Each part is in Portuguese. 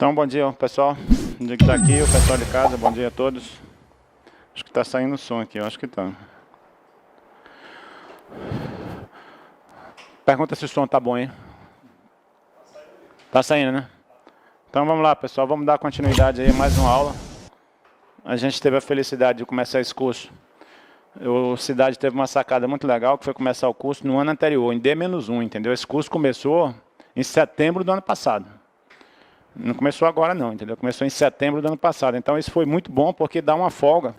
Então, bom dia, pessoal. Bom dia que está aqui, o pessoal de casa, bom dia a todos. Acho que está saindo o som aqui, eu acho que está. Pergunta se o som está bom, hein? Está saindo, né? Então vamos lá, pessoal, vamos dar continuidade aí a mais uma aula. A gente teve a felicidade de começar esse curso. O Cidade teve uma sacada muito legal, que foi começar o curso no ano anterior, em D-1, entendeu? Esse curso começou em setembro do ano passado. Não começou agora não, entendeu? Começou em setembro do ano passado. Então isso foi muito bom, porque dá uma folga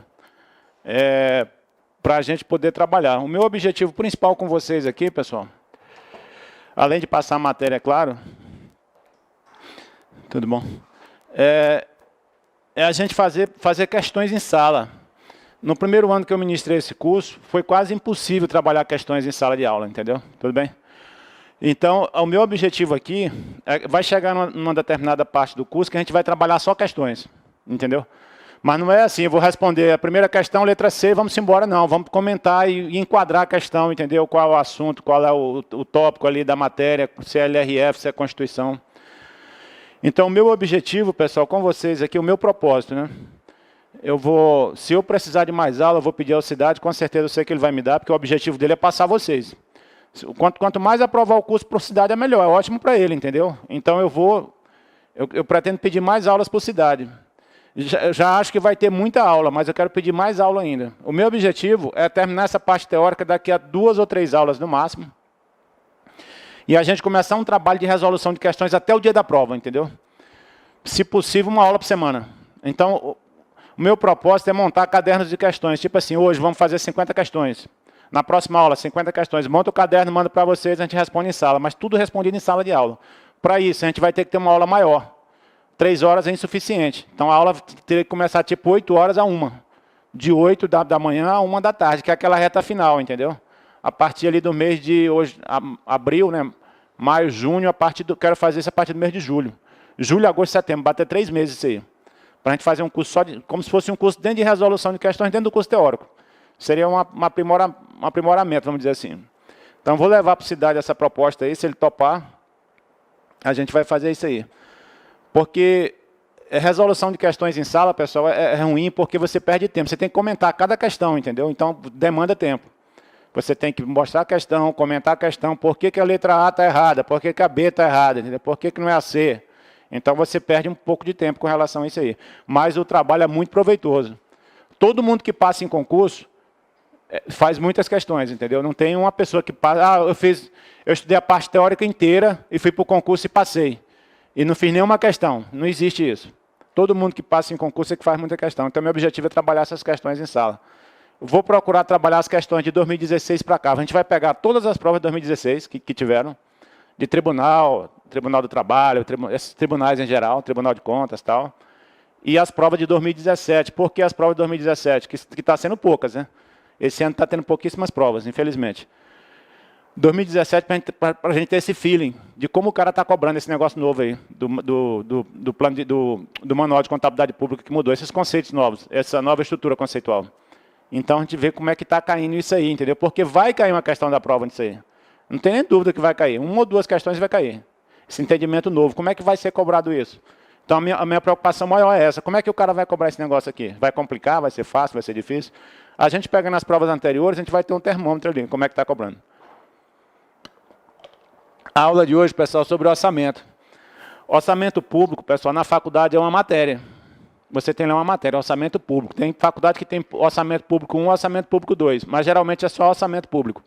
para a gente poder trabalhar. O meu objetivo principal com vocês aqui, pessoal, além de passar a matéria, é claro, tudo bom? É a gente fazer questões em sala. No primeiro ano que eu ministrei esse curso, foi quase impossível trabalhar questões em sala de aula, entendeu? Tudo bem? Então, o meu objetivo aqui vai chegar numa determinada parte do curso que a gente vai trabalhar só questões, entendeu? Mas não é assim, eu vou responder a primeira questão, letra C, vamos embora, não. Vamos comentar e enquadrar a questão, entendeu? Qual é o assunto, qual é o tópico ali da matéria, se é LRF, se é Constituição. Então, o meu objetivo, pessoal, com vocês aqui, o meu propósito, né? Se eu precisar de mais aula, eu vou pedir ao Cidade, com certeza eu sei que ele vai me dar, porque o objetivo dele é passar vocês. Quanto mais aprovar o curso para a Cidade, é melhor, é ótimo para ele, entendeu? Então eu pretendo pedir mais aulas para a Cidade. Já acho que vai ter muita aula, mas eu quero pedir mais aula ainda. O meu objetivo é terminar essa parte teórica daqui a 2 ou 3 aulas no máximo. E a gente começar um trabalho de resolução de questões até o dia da prova, entendeu? Se possível, uma aula por semana. Então, o meu propósito é montar cadernos de questões. Tipo assim, hoje vamos fazer 50 questões. Na próxima aula, 50 questões. Monta o caderno, manda para vocês, a gente responde em sala. Mas tudo respondido em sala de aula. Para isso, a gente vai ter que ter uma aula maior. 3 horas é insuficiente. Então, a aula teria que começar tipo 8 horas a 1. De 8 da manhã a 1 da tarde, que é aquela reta final, entendeu? A partir ali do mês de hoje, abril, né? Maio, junho, quero fazer isso a partir do mês de julho. Julho, agosto, setembro, bater 3 meses isso aí. Para a gente fazer um curso como se fosse um curso dentro de resolução de questões, dentro do curso teórico. Seria um aprimoramento, vamos dizer assim. Então, vou levar para a Cidade essa proposta aí, se ele topar, a gente vai fazer isso aí. Porque resolução de questões em sala, pessoal, é ruim porque você perde tempo. Você tem que comentar cada questão, entendeu? Então, demanda tempo. Você tem que mostrar a questão, comentar a questão, por que a letra A está errada, por que a B está errada, entendeu? Por que não é a C. Então, você perde um pouco de tempo com relação a isso aí. Mas o trabalho é muito proveitoso. Todo mundo que passa em concurso faz muitas questões, entendeu? Não tem uma pessoa que passa... eu estudei a parte teórica inteira e fui para o concurso e passei. E não fiz nenhuma questão. Não existe isso. Todo mundo que passa em concurso é que faz muita questão. Então, meu objetivo é trabalhar essas questões em sala. Vou procurar trabalhar as questões de 2016 para cá. A gente vai pegar todas as provas de 2016 que tiveram, de Tribunal do Trabalho, esses tribunais em geral, Tribunal de Contas e tal, e as provas de 2017. Por que as provas de 2017? Que está sendo poucas, né? Esse ano está tendo pouquíssimas provas, infelizmente. 2017, para a gente ter esse feeling de como o cara está cobrando esse negócio novo aí, do Manual de Contabilidade Pública, que mudou esses conceitos novos, essa nova estrutura conceitual. Então, a gente vê como é que está caindo isso aí, entendeu? Porque vai cair uma questão da prova nisso aí. Não tem nem dúvida que vai cair. 1 ou 2 questões vai cair. Esse entendimento novo. Como é que vai ser cobrado isso? Então, a minha preocupação maior é essa. Como é que o cara vai cobrar esse negócio aqui? Vai complicar? Vai ser fácil? Vai ser difícil? A gente pega nas provas anteriores, a gente vai ter um termômetro ali. Como é que está cobrando? A aula de hoje, pessoal, sobre orçamento. Orçamento público, pessoal, na faculdade é uma matéria. Você tem lá uma matéria, orçamento público. Tem faculdade que tem orçamento público 1, orçamento público 2, mas geralmente é só orçamento público.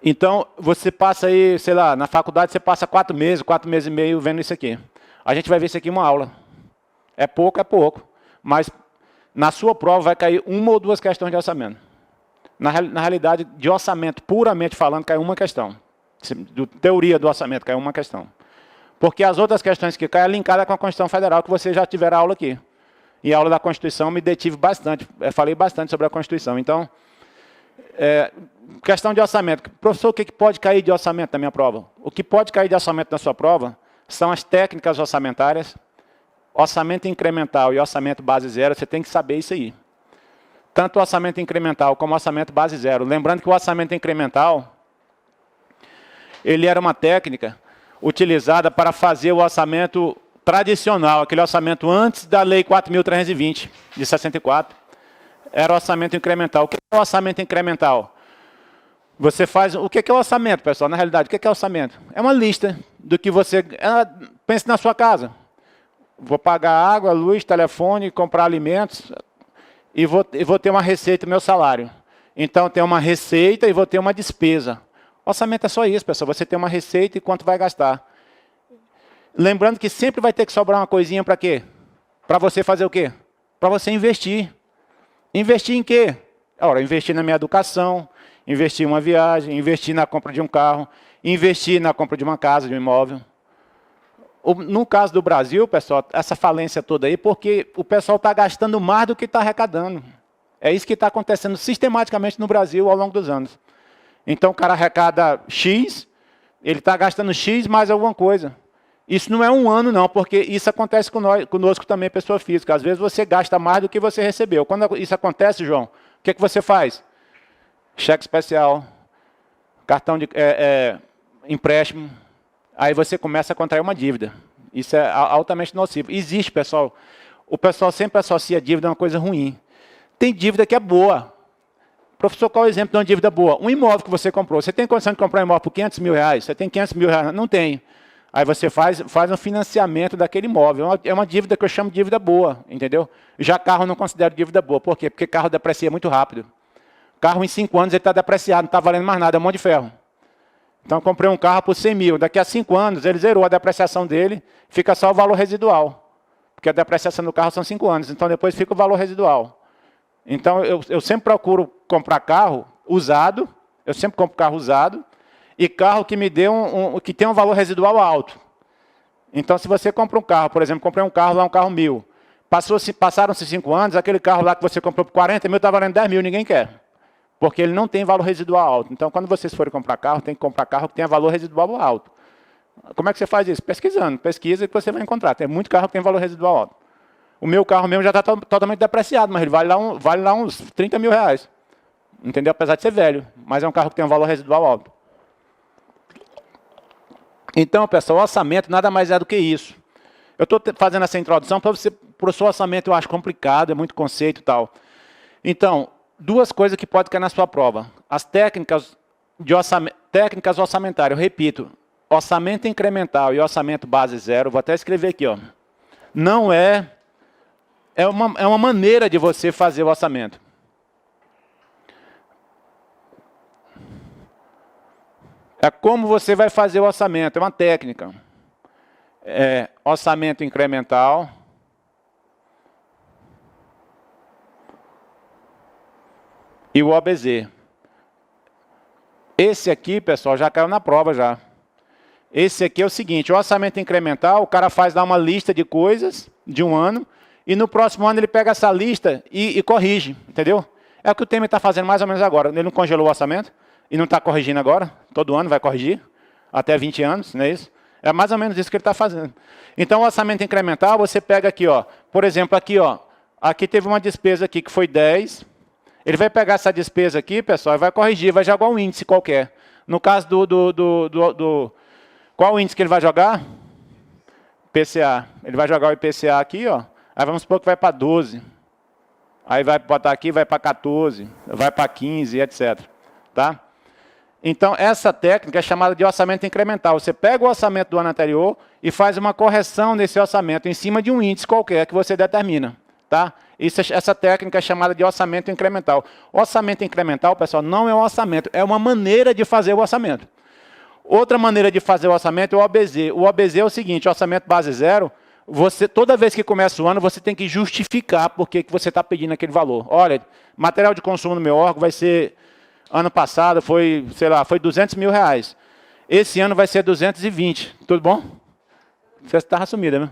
Então, você passa aí, sei lá, na faculdade você passa 4 meses e meio vendo isso aqui. A gente vai ver isso aqui em uma aula. É pouco, mas na sua prova vai cair 1 ou 2 questões de orçamento. Na realidade, de orçamento, puramente falando, cai uma questão. Teoria do orçamento, cai uma questão. Porque as outras questões que caem é linkada com a Constituição Federal, que vocês já tiveram aula aqui. E a aula da Constituição me detive bastante, falei bastante sobre a Constituição. Então, questão de orçamento. Professor, o que pode cair de orçamento na minha prova? O que pode cair de orçamento na sua prova são as técnicas orçamentárias, orçamento incremental e orçamento base zero, você tem que saber isso aí. Tanto o orçamento incremental como o orçamento base zero. Lembrando que o orçamento incremental, ele era uma técnica utilizada para fazer o orçamento tradicional, aquele orçamento antes da Lei 4.320, de 64, era orçamento incremental. O que é orçamento incremental? Você faz... O que é orçamento, pessoal? Na realidade, o que é orçamento? É uma lista do que você... Pense na sua casa. Vou pagar água, luz, telefone, comprar alimentos e vou ter uma receita do meu salário. Então, tem uma receita e vou ter uma despesa. Orçamento é só isso, pessoal. Você tem uma receita e quanto vai gastar. Lembrando que sempre vai ter que sobrar uma coisinha para quê? Para você fazer o quê? Para você investir. Investir em quê? Ora, investir na minha educação, investir em uma viagem, investir na compra de um carro, investir na compra de uma casa, de um imóvel. No caso do Brasil, pessoal, essa falência toda aí, porque o pessoal está gastando mais do que está arrecadando. É isso que está acontecendo sistematicamente no Brasil ao longo dos anos. Então, o cara arrecada X, ele está gastando X mais alguma coisa. Isso não é um ano, não, porque isso acontece conosco também, pessoa física. Às vezes você gasta mais do que você recebeu. Quando isso acontece, João, o que você faz? Cheque especial, cartão de empréstimo. Aí você começa a contrair uma dívida. Isso é altamente nocivo. Existe, pessoal. O pessoal sempre associa a dívida a uma coisa ruim. Tem dívida que é boa. Professor, qual é o exemplo de uma dívida boa? Um imóvel que você comprou. Você tem condição de comprar um imóvel por 500 mil reais? Você tem 500 mil reais? Não tem. Aí você faz um financiamento daquele imóvel. É uma dívida que eu chamo de dívida boa, entendeu? Já carro eu não considero dívida boa. Por quê? Porque carro deprecia muito rápido. Carro em 5 anos ele está depreciado, não está valendo mais nada, é um monte de ferro. Então eu comprei um carro por 100 mil. Daqui a 5 anos ele zerou a depreciação dele, fica só o valor residual. Porque a depreciação do carro são 5 anos, então depois fica o valor residual. Então eu sempre procuro comprar carro usado, eu sempre compro carro usado, e carro que me dê que tem um valor residual alto. Então, se você compra um carro, por exemplo, comprei um carro lá, um carro 1.000. Passaram-se 5 anos, aquele carro lá que você comprou por 40 mil está valendo 10 mil, ninguém quer. Porque ele não tem valor residual alto. Então, quando vocês forem comprar carro, tem que comprar carro que tenha valor residual alto. Como é que você faz isso? Pesquisando. Pesquisa que você vai encontrar. Tem muito carro que tem valor residual alto. O meu carro mesmo já está totalmente depreciado, mas ele vale lá uns 30 mil reais. Entendeu? Apesar de ser velho. Mas é um carro que tem um valor residual alto. Então, pessoal, o orçamento nada mais é do que isso. Eu estou fazendo essa introdução para você, para o seu orçamento eu acho complicado, é muito conceito e tal. Então, 2 coisas que podem cair na sua prova. As técnicas orçamentárias, eu repito, orçamento incremental e orçamento base zero, vou até escrever aqui, ó. Não é uma maneira de você fazer o orçamento. É como você vai fazer o orçamento, é uma técnica. Orçamento incremental. E o OBZ. Esse aqui, pessoal, já caiu na prova já. Esse aqui é o seguinte, o orçamento incremental, o cara faz lá uma lista de coisas de um ano, e no próximo ano ele pega essa lista e corrige, entendeu? É o que o Temer está fazendo mais ou menos agora. Ele não congelou o orçamento e não está corrigindo agora. Todo ano vai corrigir, até 20 anos, não é isso? É mais ou menos isso que ele está fazendo. Então, o orçamento incremental, você pega aqui, ó, por exemplo, aqui, ó, aqui teve uma despesa aqui que foi 10. Ele vai pegar essa despesa aqui, pessoal, e vai corrigir, vai jogar um índice qualquer. No caso qual o índice que ele vai jogar? IPCA. Ele vai jogar o IPCA aqui, ó. Aí vamos supor que vai para 12. Aí vai botar aqui, vai para 14, vai para 15, etc. Tá? Então, essa técnica é chamada de orçamento incremental. Você pega o orçamento do ano anterior e faz uma correção nesse orçamento em cima de um índice qualquer que você determina. Tá? Essa técnica é chamada de orçamento incremental. Orçamento incremental, pessoal, não é um orçamento, é uma maneira de fazer o orçamento. Outra maneira de fazer o orçamento é o OBZ. O OBZ é o seguinte, orçamento base zero, toda vez que começa o ano, você tem que justificar por que você está pedindo aquele valor. Olha, material de consumo no meu órgão vai ser, ano passado foi, sei lá, foi 200 mil reais. Esse ano vai ser 220, tudo bom? Você está assumida, né?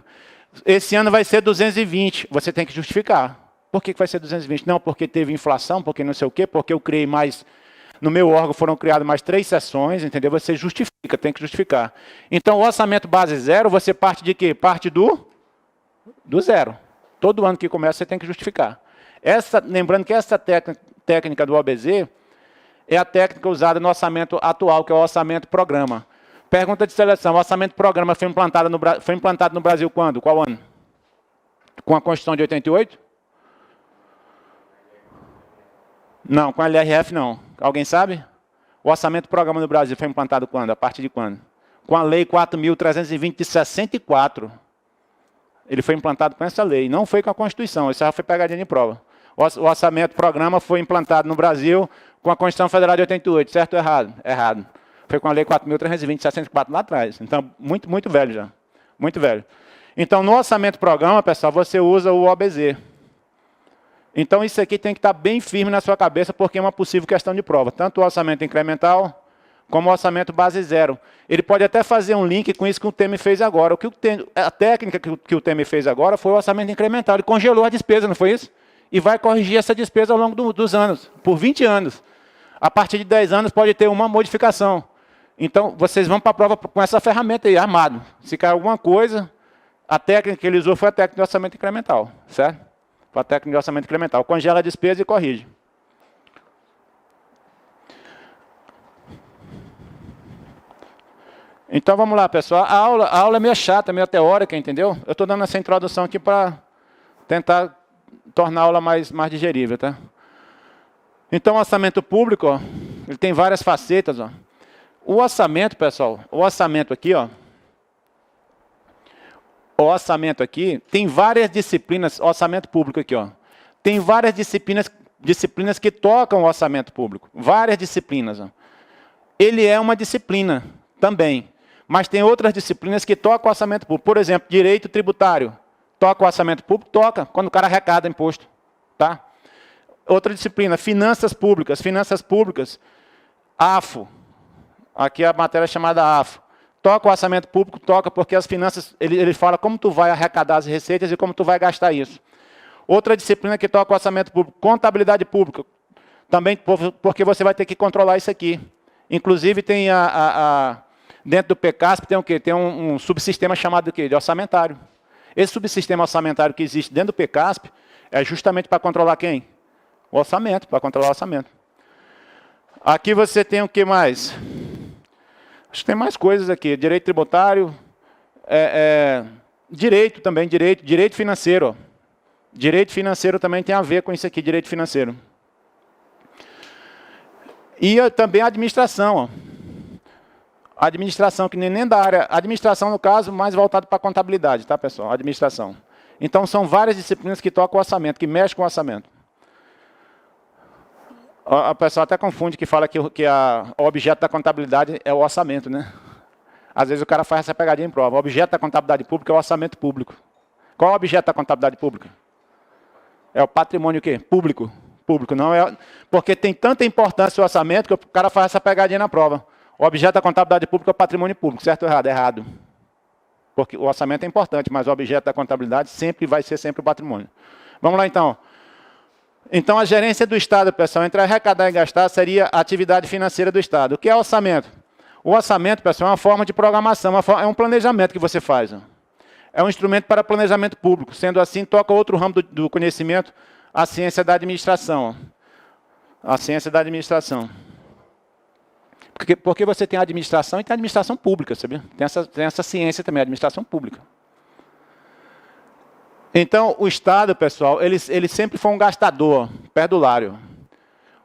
Esse ano vai ser 220, você tem que justificar. Por que vai ser 220? Não, porque teve inflação, porque não sei o quê, porque eu criei mais... No meu órgão foram criadas mais 3 sessões, entendeu? Você justifica, tem que justificar. Então, o orçamento base zero, você parte de quê? Parte do zero. Todo ano que começa, você tem que justificar. Lembrando que essa técnica do OBZ é a técnica usada no orçamento atual, que é o orçamento programa. Pergunta de seleção. O orçamento-programa foi implantado no Brasil quando? Qual ano? Com a Constituição de 88? Não, com a LRF não. Alguém sabe? O orçamento-programa no Brasil foi implantado quando? A partir de quando? Com a Lei 4.320 de 64. Ele foi implantado com essa lei. Não foi com a Constituição. Isso já foi pegadinha de prova. O orçamento-programa foi implantado no Brasil com a Constituição Federal de 88. Certo ou errado? Errado. Foi com a Lei 4.320 de 64 lá atrás. Então, muito velho já. Muito velho. Então, no orçamento-programa, pessoal, você usa o OBZ. Então, isso aqui tem que estar bem firme na sua cabeça, porque é uma possível questão de prova. Tanto o orçamento incremental, como o orçamento base zero. Ele pode até fazer um link com isso que o Temer fez agora. A técnica que o Temer fez agora foi o orçamento incremental. Ele congelou a despesa, não foi isso? E vai corrigir essa despesa ao longo dos anos, por 20 anos. A partir de 10 anos pode ter uma modificação. Então, vocês vão para a prova com essa ferramenta aí, armado. Se cair alguma coisa, a técnica que ele usou foi a técnica de orçamento incremental, certo? Foi a técnica de orçamento incremental. Congela a despesa e corrige. Então, vamos lá, pessoal. A aula é meio chata, meio teórica, entendeu? Eu estou dando essa introdução aqui para tentar tornar a aula mais digerível, tá? Então, o orçamento público, ó, ele tem várias facetas, ó. O orçamento, pessoal, o orçamento aqui, ó. O orçamento aqui tem várias disciplinas, orçamento público aqui, ó. Tem várias disciplinas que tocam o orçamento público. Várias disciplinas, ó. Ele é uma disciplina também, mas tem outras disciplinas que tocam o orçamento público. Por exemplo, direito tributário. Toca o orçamento público? Toca, quando o cara arrecada imposto, tá? Outra disciplina, finanças públicas. Finanças públicas, AFO. Aqui a matéria é chamada AFO. Toca o orçamento público, toca, porque as finanças, ele fala como tu vai arrecadar as receitas e como tu vai gastar isso. Outra disciplina que toca o orçamento público, contabilidade pública. Também porque você vai ter que controlar isso aqui. Inclusive tem dentro do PCASP tem o quê? Tem um subsistema chamado de orçamentário. Esse subsistema orçamentário que existe dentro do PCASP é justamente para controlar quem? O orçamento, para controlar o orçamento. Aqui você tem o que mais? Acho que tem mais coisas aqui. Direito tributário, direito também, direito financeiro. Ó. Direito financeiro também tem a ver com isso aqui, direito financeiro. E também a administração. Ó. A administração, que nem da área. Administração, no caso, mais voltado para a contabilidade, tá, pessoal? Administração. Então, são várias disciplinas que tocam o orçamento, que mexem com o orçamento. A pessoa até confunde que fala que o objeto da contabilidade é o orçamento, né? Às vezes o cara faz essa pegadinha em prova. O objeto da contabilidade pública é o orçamento público. Qual é o objeto da contabilidade pública? É o patrimônio o quê? Público. Público, não é... Porque tem tanta importância o orçamento que o cara faz essa pegadinha na prova. O objeto da contabilidade pública é o patrimônio público, certo ou errado? Errado. Porque o orçamento é importante, mas o objeto da contabilidade sempre vai ser sempre o patrimônio. Vamos lá, então. Então, a gerência do Estado, pessoal, entre arrecadar e gastar, seria a atividade financeira do Estado. O que é orçamento? O orçamento, pessoal, é uma forma de programação, é um planejamento que você faz. Ó. É um instrumento para planejamento público. Sendo assim, toca outro ramo do conhecimento, a ciência da administração. Ó. A ciência da administração. Porque você tem a administração e tem a administração pública, sabia? Tem essa ciência também, a administração pública. Então, o Estado, pessoal, ele sempre foi um gastador, perdulário.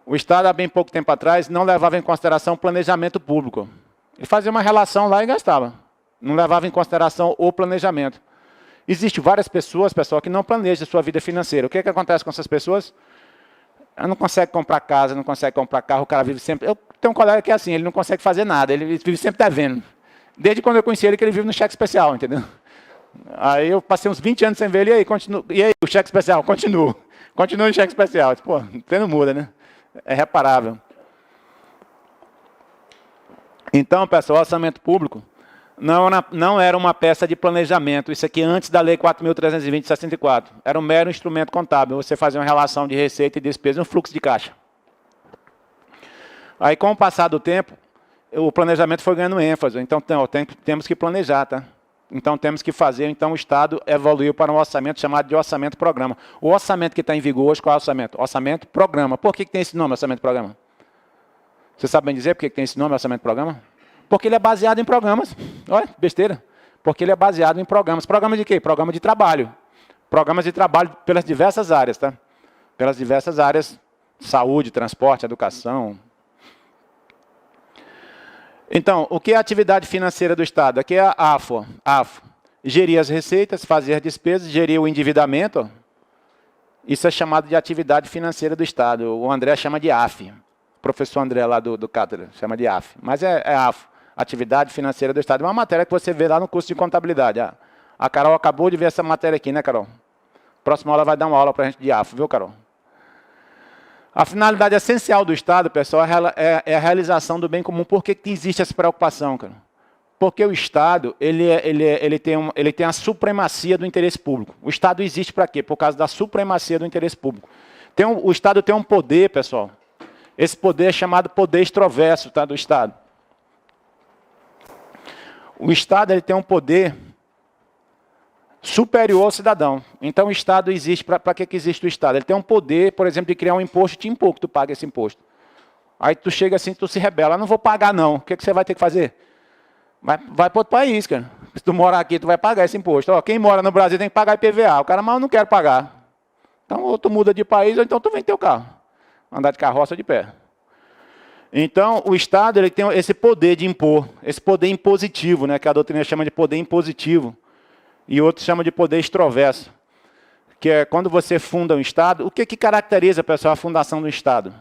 O Estado, há bem pouco tempo atrás, não levava em consideração o planejamento público. Ele fazia uma relação lá e gastava. Não levava em consideração o planejamento. Existem várias pessoas, pessoal, que não planejam a sua vida financeira. O que acontece com essas pessoas? Ela não consegue comprar casa, não consegue comprar carro, o cara vive sempre... Eu tenho um colega que é assim, ele não consegue fazer nada, ele vive sempre devendo. Desde quando eu conheci ele, que ele vive no cheque especial, entendeu? Aí eu passei uns 20 anos sem ver ele, e aí, o cheque especial? Continua no cheque especial. Pô, não muda, né? É reparável. Então, pessoal, o orçamento público não era uma peça de planejamento. Isso aqui antes da Lei 4.320 de 64. Era um mero instrumento contábil. Você fazia uma relação de receita e despesa, um fluxo de caixa. Aí, com o passar do tempo, o planejamento foi ganhando ênfase. Então, temos que planejar, tá? Então, temos que fazer. Então, o Estado evoluiu para um orçamento chamado de orçamento-programa. O orçamento que está em vigor hoje, qual é o orçamento? Orçamento-programa. Por que tem esse nome, orçamento-programa? Você sabe bem dizer por que tem esse nome, orçamento-programa? Porque ele é baseado em programas. Olha, besteira. Porque ele é baseado em programas. Programa de quê? Programa de trabalho. Programas de trabalho pelas diversas áreas, tá? Pelas diversas áreas, saúde, transporte, educação. Então, o que é a atividade financeira do Estado? Aqui é a AFO. Gerir as receitas, fazer as despesas, gerir o endividamento. Isso é chamado de atividade financeira do Estado. O André chama de AF. O professor André lá do Cátedra chama de AF. Mas é AFO, atividade financeira do Estado. É uma matéria que você vê lá no curso de contabilidade. A Carol acabou de ver essa matéria aqui, né, Carol? Próxima aula vai dar uma aula para a gente de AFO, viu, Carol? A finalidade essencial do Estado, pessoal, é a realização do bem comum. Por que existe essa preocupação, cara? Porque o Estado ele tem a supremacia do interesse público. O Estado existe para quê? Por causa da supremacia do interesse público. O Estado tem um poder, pessoal. Esse poder é chamado poder extroverso, tá, do Estado. O Estado ele tem um poder superior ao cidadão. Então o Estado existe, para que existe o Estado? Ele tem um poder, por exemplo, de criar um imposto e te impor que tu paga esse imposto. Aí tu chega assim, tu se rebela, não vou pagar não. O que você vai ter que fazer? Vai para outro país, cara. Se tu morar aqui, tu vai pagar esse imposto. Ó, quem mora no Brasil tem que pagar IPVA. O cara, mas eu não quero pagar. Então ou tu muda de país, ou então tu vende teu carro. Andar de carroça ou de pé. Então, o Estado ele tem esse poder de impor, esse poder impositivo, né, que a doutrina chama de poder impositivo. E outros chamam de poder extroverso, que é quando você funda um Estado. O que caracteriza, pessoal, a fundação do Estado?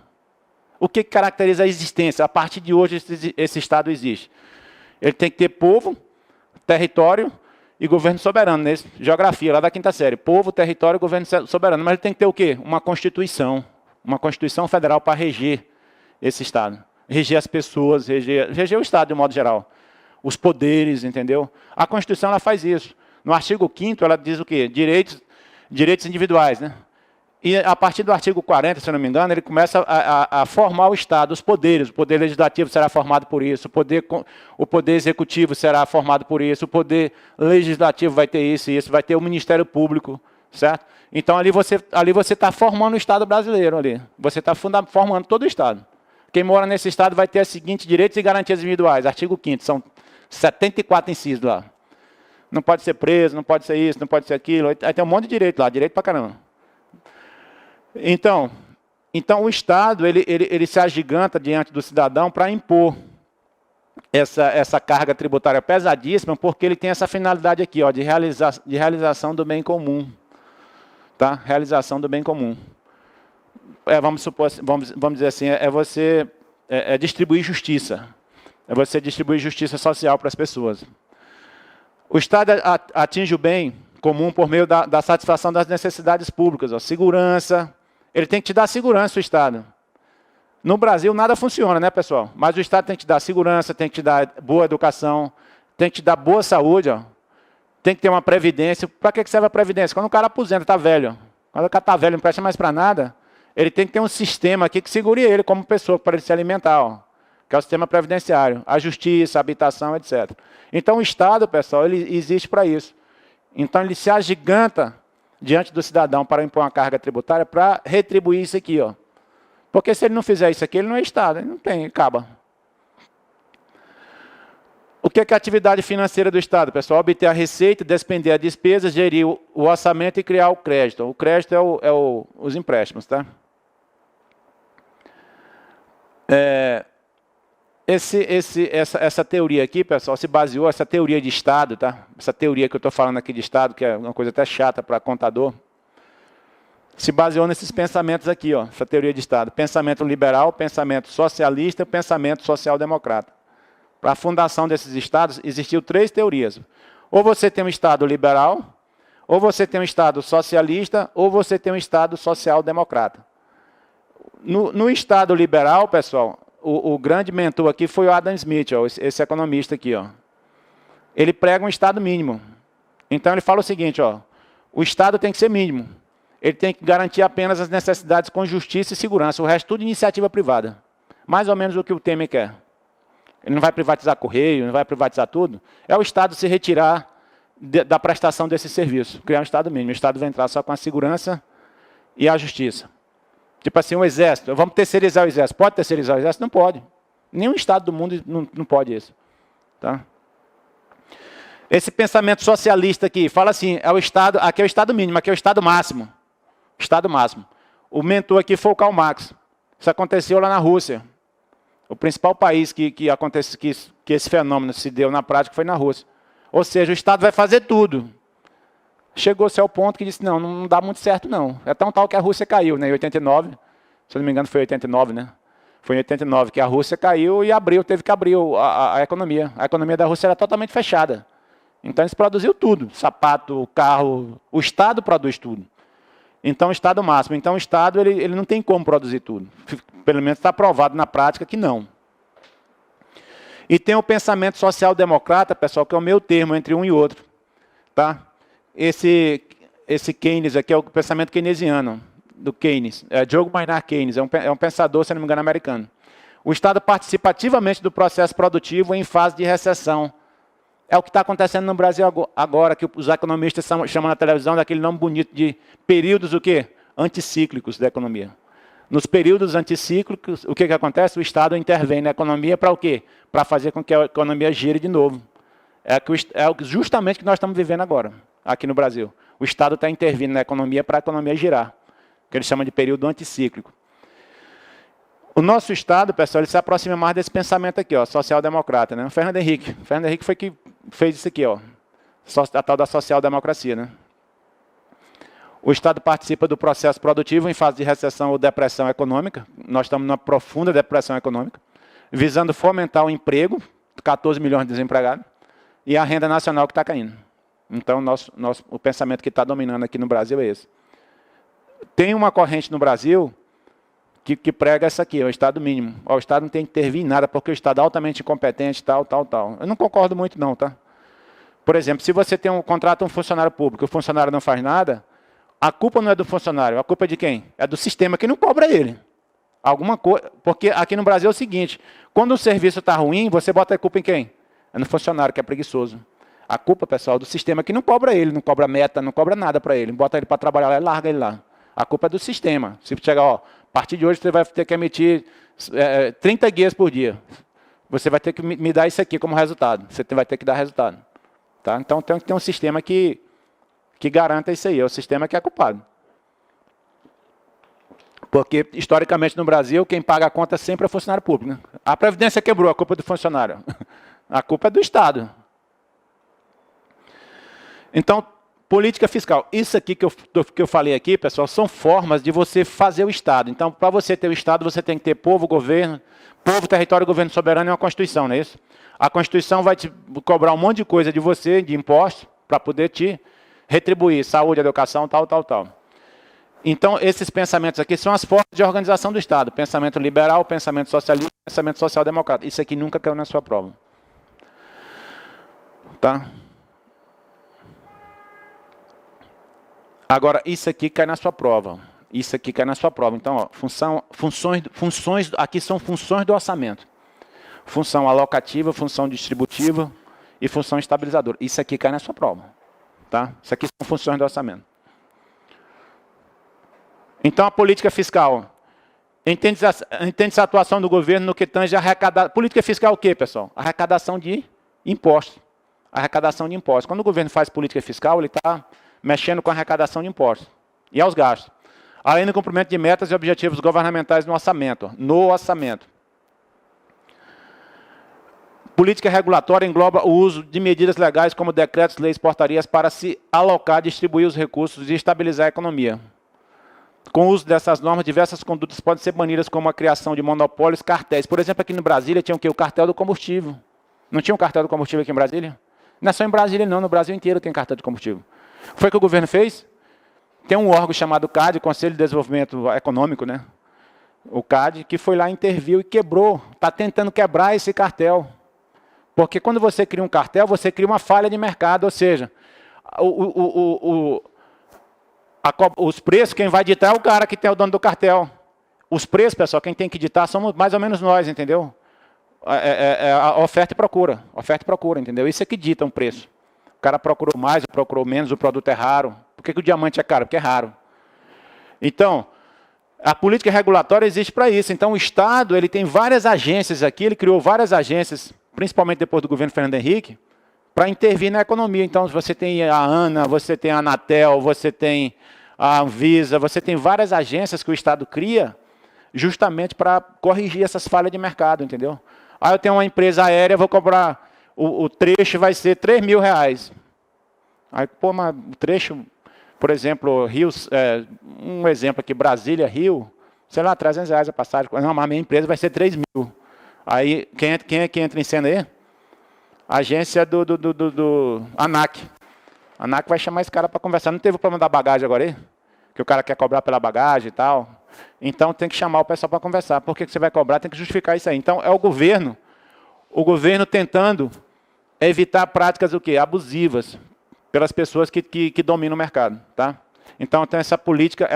O que caracteriza a existência? A partir de hoje, esse Estado existe. Ele tem que ter povo, território e governo soberano. Né? Geografia, lá da quinta série. Povo, território e governo soberano. Mas ele tem que ter o quê? Uma Constituição. Uma Constituição federal para reger esse Estado. Reger as pessoas, reger o Estado de um modo geral. Os poderes, entendeu? A Constituição ela faz isso. No artigo 5º, ela diz o quê? Direitos individuais, né? E a partir do artigo 40, se eu não me engano, ele começa a formar o Estado, os poderes. O poder legislativo será formado por isso, o poder executivo será formado por isso, o poder legislativo vai ter isso e isso, vai ter o Ministério Público, certo? Então, ali você está formando o Estado brasileiro. Ali. Você está formando todo o Estado. Quem mora nesse Estado vai ter os seguintes direitos e garantias individuais. Artigo 5º, são 74 incisos lá. Não pode ser preso, não pode ser isso, não pode ser aquilo. Aí tem um monte de direito lá, direito pra caramba. Então o Estado ele se agiganta diante do cidadão para impor essa carga tributária pesadíssima, porque ele tem essa finalidade aqui, ó, de realização do bem comum. Tá? Realização do bem comum. Vamos dizer assim, você distribuir justiça. É você distribuir justiça social para as pessoas. O Estado atinge o bem comum por meio da satisfação das necessidades públicas. Ó, segurança. Ele tem que te dar segurança, o Estado. No Brasil, nada funciona, né, pessoal? Mas o Estado tem que te dar segurança, tem que te dar boa educação, tem que te dar boa saúde, ó. Tem que ter uma previdência. Para que serve a previdência? Quando o cara aposenta, está velho. Quando o cara está velho, não presta mais para nada, ele tem que ter um sistema aqui que segure ele como pessoa, para ele se alimentar, ó, que é o sistema previdenciário, a justiça, a habitação, etc. Então, o Estado, pessoal, ele existe para isso. Então, ele se agiganta diante do cidadão para impor uma carga tributária para retribuir isso aqui, ó. Porque se ele não fizer isso aqui, ele não é Estado, ele não tem, acaba. O que é a atividade financeira do Estado, pessoal? Obter a receita, despender a despesa, gerir o orçamento e criar o crédito. O crédito é os empréstimos, tá? Essa teoria aqui, pessoal, se baseou, essa teoria de Estado, tá? Essa teoria que eu estou falando aqui de Estado, que é uma coisa até chata para contador, se baseou nesses pensamentos aqui, ó, essa teoria de Estado. Pensamento liberal, pensamento socialista, pensamento social-democrata. Para a fundação desses Estados, existiam 3 teorias. Ou você tem um Estado liberal, ou você tem um Estado socialista, ou você tem um Estado social-democrata. No Estado liberal, pessoal, o grande mentor aqui foi o Adam Smith, ó, esse economista aqui. Ó. Ele prega um Estado mínimo. Então, ele fala o seguinte, ó, o Estado tem que ser mínimo. Ele tem que garantir apenas as necessidades com justiça e segurança. O resto, tudo iniciativa privada. Mais ou menos o que o Temer quer. Ele não vai privatizar Correio, não vai privatizar tudo. É o Estado se retirar da prestação desse serviço. Criar um Estado mínimo. O Estado vai entrar só com a segurança e a justiça. Tipo assim, o Exército. Vamos terceirizar o Exército. Pode terceirizar o Exército? Não pode. Nenhum Estado do mundo não pode isso. Tá? Esse pensamento socialista aqui, fala assim, é o Estado, aqui é o Estado mínimo, aqui é o Estado máximo. Estado máximo. O mentor aqui foi o Karl Marx. Isso aconteceu lá na Rússia. O principal país que esse fenômeno se deu na prática foi na Rússia. Ou seja, o Estado vai fazer tudo. Chegou-se ao ponto que disse, não dá muito certo não. É tão tal que a Rússia caiu, né, em 89. Se eu não me engano foi 89, né? Foi em 89 que a Rússia caiu e teve que abrir a economia. A economia da Rússia era totalmente fechada. Então eles produziam tudo. Sapato, carro, o Estado produz tudo. Então, o Estado máximo. Então, o Estado ele não tem como produzir tudo. Pelo menos está provado na prática que não. E tem o pensamento social-democrata, pessoal, que é o meio termo entre um e outro. Tá? Esse Keynes aqui é o pensamento keynesiano, do Keynes. É Diogo Maynard Keynes, é um pensador, se não me engano, americano. O Estado participa ativamente do processo produtivo em fase de recessão. É o que está acontecendo no Brasil agora, que os economistas chamam na televisão daquele nome bonito de períodos o quê? Anticíclicos da economia. Nos períodos anticíclicos, o que acontece? O Estado intervém na economia para o quê? Para fazer com que a economia gire de novo. É justamente o que nós estamos vivendo agora, aqui no Brasil. O Estado está intervindo na economia para a economia girar, que eles chamam de período anticíclico. O nosso Estado, pessoal, ele se aproxima mais desse pensamento aqui, ó, social-democrata, né? O Fernando Henrique foi que fez isso aqui, ó, a tal da social-democracia, né? O Estado participa do processo produtivo em fase de recessão ou depressão econômica. Nós estamos numa profunda depressão econômica, visando fomentar o emprego, 14 milhões de desempregados, e a renda nacional que está caindo. Então, o pensamento que está dominando aqui no Brasil é esse. Tem uma corrente no Brasil que prega essa aqui, é o Estado mínimo. O Estado não tem que intervir em nada, porque o Estado é altamente incompetente, tal. Eu não concordo muito não, tá? Por exemplo, se você contrata um funcionário público, o funcionário não faz nada, a culpa não é do funcionário, a culpa é de quem? É do sistema que não cobra ele. Porque aqui no Brasil é o seguinte, quando o serviço está ruim, você bota a culpa em quem? É no funcionário, que é preguiçoso. A culpa, pessoal, é do sistema que não cobra ele, não cobra meta, não cobra nada para ele. Bota ele para trabalhar lá e larga ele lá. A culpa é do sistema. Se chegar, ó, a partir de hoje você vai ter que emitir 30 guias por dia. Você vai ter que me dar isso aqui como resultado. Você vai ter que dar resultado. Tá? Então tem que ter um sistema que garanta isso aí. É o sistema que é culpado. Porque, historicamente, no Brasil, quem paga a conta sempre é o funcionário público. Né? A Previdência quebrou, a culpa é do funcionário. A culpa é do Estado. Então, política fiscal. Isso aqui que eu falei aqui, pessoal, são formas de você fazer o Estado. Então, para você ter o Estado, você tem que ter povo, governo, povo, território, governo soberano e uma Constituição, não é isso? A Constituição vai te cobrar um monte de coisa de você, de impostos, para poder te retribuir saúde, educação, tal. Então, esses pensamentos aqui são as formas de organização do Estado. Pensamento liberal, pensamento socialista, pensamento social-democrata. Isso aqui nunca caiu na sua prova. Tá? Agora, isso aqui cai na sua prova. Isso aqui cai na sua prova. Então, ó, funções, aqui são funções do orçamento. Função alocativa, função distributiva e função estabilizadora. Isso aqui cai na sua prova. Tá? Isso aqui são funções do orçamento. Então, a política fiscal. Entende-se a atuação do governo no que tange a arrecadação. Política fiscal é o quê, pessoal? Arrecadação de impostos. Arrecadação de impostos. Quando o governo faz política fiscal, ele está mexendo com a arrecadação de impostos e aos gastos. Além do cumprimento de metas e objetivos governamentais no orçamento. Política regulatória engloba o uso de medidas legais como decretos, leis, portarias para se alocar, distribuir os recursos e estabilizar a economia. Com o uso dessas normas, diversas condutas podem ser banidas, como a criação de monopólios, cartéis. Por exemplo, aqui no Brasília tinha o quê? O cartel do combustível. Não tinha um cartel do combustível aqui em Brasília? Não é só em Brasília, não. No Brasil inteiro tem cartel de combustível. O que foi que o governo fez? Tem um órgão chamado CAD, Conselho de Desenvolvimento Econômico, né? O CAD, que foi lá, interviu e quebrou. Está tentando quebrar esse cartel. Porque quando você cria um cartel, você cria uma falha de mercado. Ou seja, os preços, quem vai ditar é o cara que tem o dono do cartel. Os preços, pessoal, quem tem que ditar somos mais ou menos nós, entendeu? A oferta e procura. Oferta e procura, entendeu? Isso é que dita um preço. O cara procurou mais, procurou menos, o produto é raro. Por que o diamante é caro? Porque é raro. Então, a política regulatória existe para isso. Então, o Estado ele tem várias agências aqui, ele criou várias agências principalmente depois do governo Fernando Henrique, para intervir na economia. Então, você tem a ANA, você tem a Anatel, você tem a Anvisa, você tem várias agências que o Estado cria justamente para corrigir essas falhas de mercado, entendeu? Aí eu tenho uma empresa aérea, vou cobrar, o trecho vai ser R$3.000. Aí, pô, mas o trecho, por exemplo, Rio, um exemplo aqui, Brasília, Rio, sei lá, R$300 a passagem. Não, mas a minha empresa vai ser 3.000. Aí, quem é que entra em cena aí? A agência do ANAC. A ANAC vai chamar esse cara para conversar. Não teve o problema da bagagem agora aí? Que o cara quer cobrar pela bagagem e tal. Então, tem que chamar o pessoal para conversar. Por que você vai cobrar? Tem que justificar isso aí. Então, é o governo tentando evitar práticas o quê? Abusivas pelas pessoas que dominam o mercado. Tá? Então, tem essa política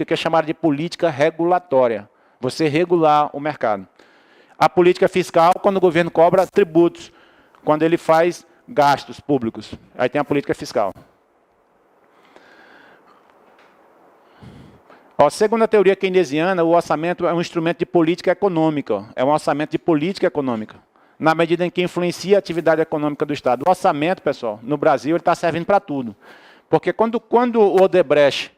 que é chamada de política regulatória. Você regular o mercado. A política fiscal, quando o governo cobra tributos, quando ele faz gastos públicos. Aí tem a política fiscal. Ó, segundo a teoria keynesiana, o orçamento é um instrumento de política econômica. Ó. É um orçamento de política econômica. Na medida em que influencia a atividade econômica do Estado. O orçamento, pessoal, no Brasil, ele está servindo para tudo. Porque quando o Odebrecht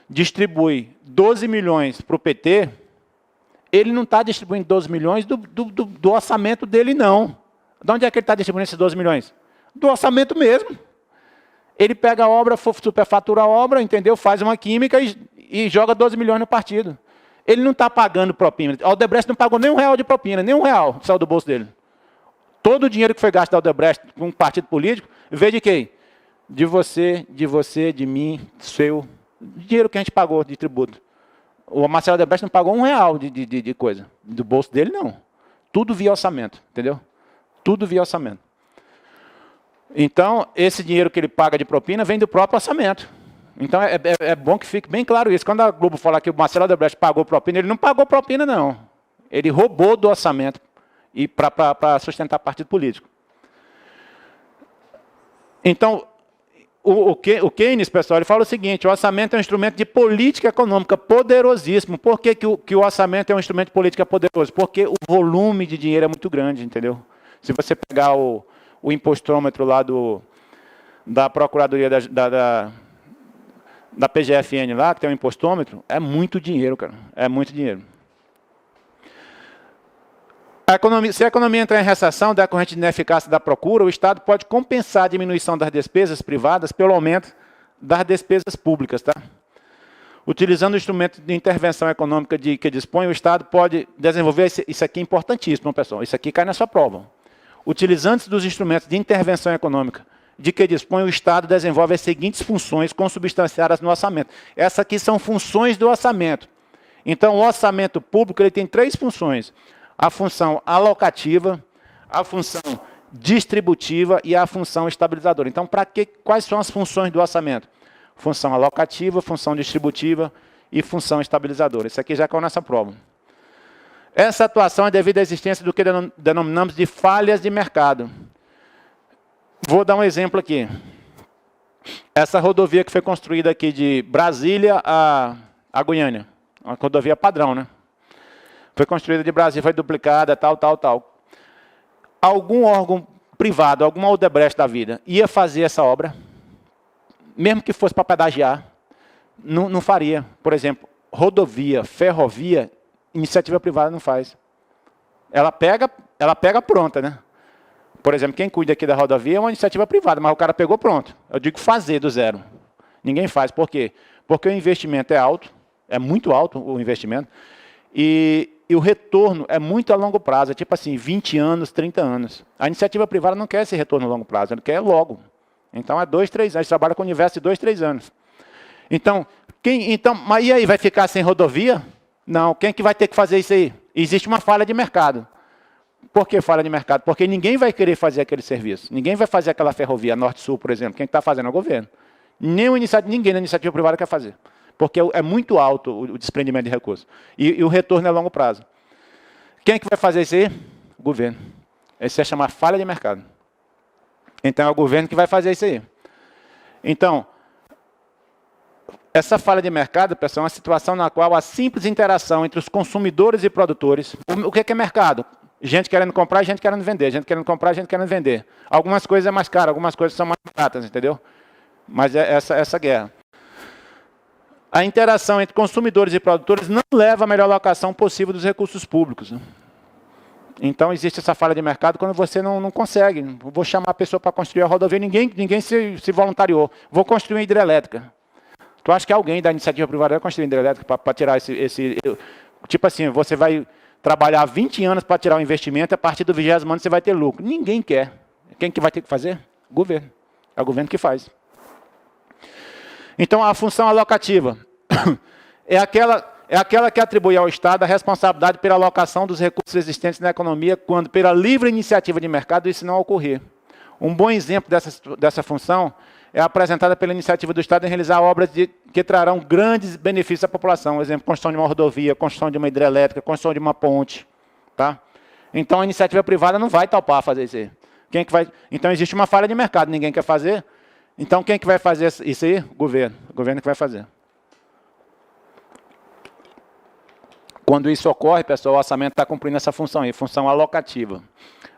distribui 12 milhões para o PT, ele não está distribuindo 12 milhões do orçamento dele, não. De onde é que ele está distribuindo esses 12 milhões? Do orçamento mesmo. Ele pega a obra, superfatura a obra, entendeu? Faz uma química e joga 12 milhões no partido. Ele não está pagando propina. O Odebrecht não pagou nem R$1 de propina, nem R$1 saiu do bolso dele. Todo o dinheiro que foi gasto da Odebrecht com um partido político, veio de quem? De você, de mim, seu. Dinheiro que a gente pagou de tributo. O Marcelo Odebrecht não pagou R$1 de coisa. Do bolso dele, não. Tudo via orçamento, entendeu? Tudo via orçamento. Então, esse dinheiro que ele paga de propina vem do próprio orçamento. Então, é bom que fique bem claro isso. Quando a Globo fala que o Marcelo Odebrecht pagou propina, ele não pagou propina, não. Ele roubou do orçamento para sustentar partido político. Então, o Keynes, pessoal, ele fala o seguinte: o orçamento é um instrumento de política econômica poderosíssimo. Por que o orçamento é um instrumento de política poderoso? Porque o volume de dinheiro é muito grande, entendeu? Se você pegar o impostômetro lá da Procuradoria da PGFN lá, que tem um impostômetro, é muito dinheiro, cara. É muito dinheiro. Se a economia entrar em recessão decorrente de ineficácia da procura, o Estado pode compensar a diminuição das despesas privadas pelo aumento das despesas públicas. Tá? Utilizando o instrumento de intervenção econômica que dispõe, o Estado pode desenvolver, isso aqui é importantíssimo, pessoal, isso aqui cai na sua prova. Utilizando-se dos instrumentos de intervenção econômica de que dispõe, o Estado desenvolve as seguintes funções consubstanciadas no orçamento. Essas aqui são funções do orçamento. Então, o orçamento público ele tem 3 funções. A função alocativa, a função distributiva e a função estabilizadora. Então, quais são as funções do orçamento? Função alocativa, função distributiva e função estabilizadora. Isso aqui já caiu nessa prova. Essa atuação é devido à existência do que denominamos de falhas de mercado. Vou dar um exemplo aqui. Essa rodovia que foi construída aqui de Brasília a Goiânia, uma rodovia padrão, né? Foi construída de Brasília, foi duplicada, tal. Algum órgão privado, alguma Odebrecht da vida, ia fazer essa obra, mesmo que fosse para pedagiar, não faria. Por exemplo, rodovia, ferrovia, iniciativa privada não faz. Ela pega pronta, né? Por exemplo, quem cuida aqui da rodovia é uma iniciativa privada, mas o cara pegou pronto. Eu digo fazer do zero. Ninguém faz. Por quê? Porque o investimento é alto, é muito alto o investimento, e o retorno é muito a longo prazo, é tipo assim, 20 anos, 30 anos. A iniciativa privada não quer esse retorno a longo prazo, ela quer logo. Então, é 2, 3 anos, trabalha com o universo de 2, 3 anos. Então, mas e aí, vai ficar sem rodovia? Não, quem que vai ter que fazer isso aí? Existe uma falha de mercado. Por que falha de mercado? Porque ninguém vai querer fazer aquele serviço. Ninguém vai fazer aquela ferrovia Norte-Sul, por exemplo. Quem está fazendo é o governo. Ninguém na iniciativa privada quer fazer. Porque é muito alto o desprendimento de recursos. E o retorno é a longo prazo. Quem é que vai fazer isso aí? O governo. Isso é chamar falha de mercado. Então, é o governo que vai fazer isso aí. Então, essa falha de mercado, pessoal, é uma situação na qual a simples interação entre os consumidores e produtores... O que é mercado? Gente querendo comprar e gente querendo vender. Gente querendo comprar e gente querendo vender. Algumas coisas é mais caro, algumas coisas são mais baratas, entendeu? Mas é essa guerra. A interação entre consumidores e produtores não leva à melhor alocação possível dos recursos públicos. Então, existe essa falha de mercado quando você não consegue. Vou chamar a pessoa para construir a rodovia, ninguém se voluntariou. Vou construir uma hidrelétrica. Tu acha que alguém da iniciativa privada vai construir uma hidrelétrica para tirar esse... Tipo assim, você vai trabalhar 20 anos para tirar o investimento, a partir do 20º ano você vai ter lucro. Ninguém quer. Quem que vai ter que fazer? O governo. É o governo que faz. Então, a função alocativa é aquela que atribui ao Estado a responsabilidade pela alocação dos recursos existentes na economia, quando, pela livre iniciativa de mercado, isso não ocorrer. Um bom exemplo dessa função é apresentada pela iniciativa do Estado em realizar obras que trarão grandes benefícios à população. Por exemplo, construção de uma rodovia, construção de uma hidrelétrica, construção de uma ponte. Tá? Então, a iniciativa privada não vai topar fazer isso aí. Quem que vai... Então, existe uma falha de mercado, ninguém quer fazer. Então, quem que vai fazer isso aí? O governo. O governo que vai fazer. Quando isso ocorre, pessoal, o orçamento está cumprindo essa função aí, função alocativa.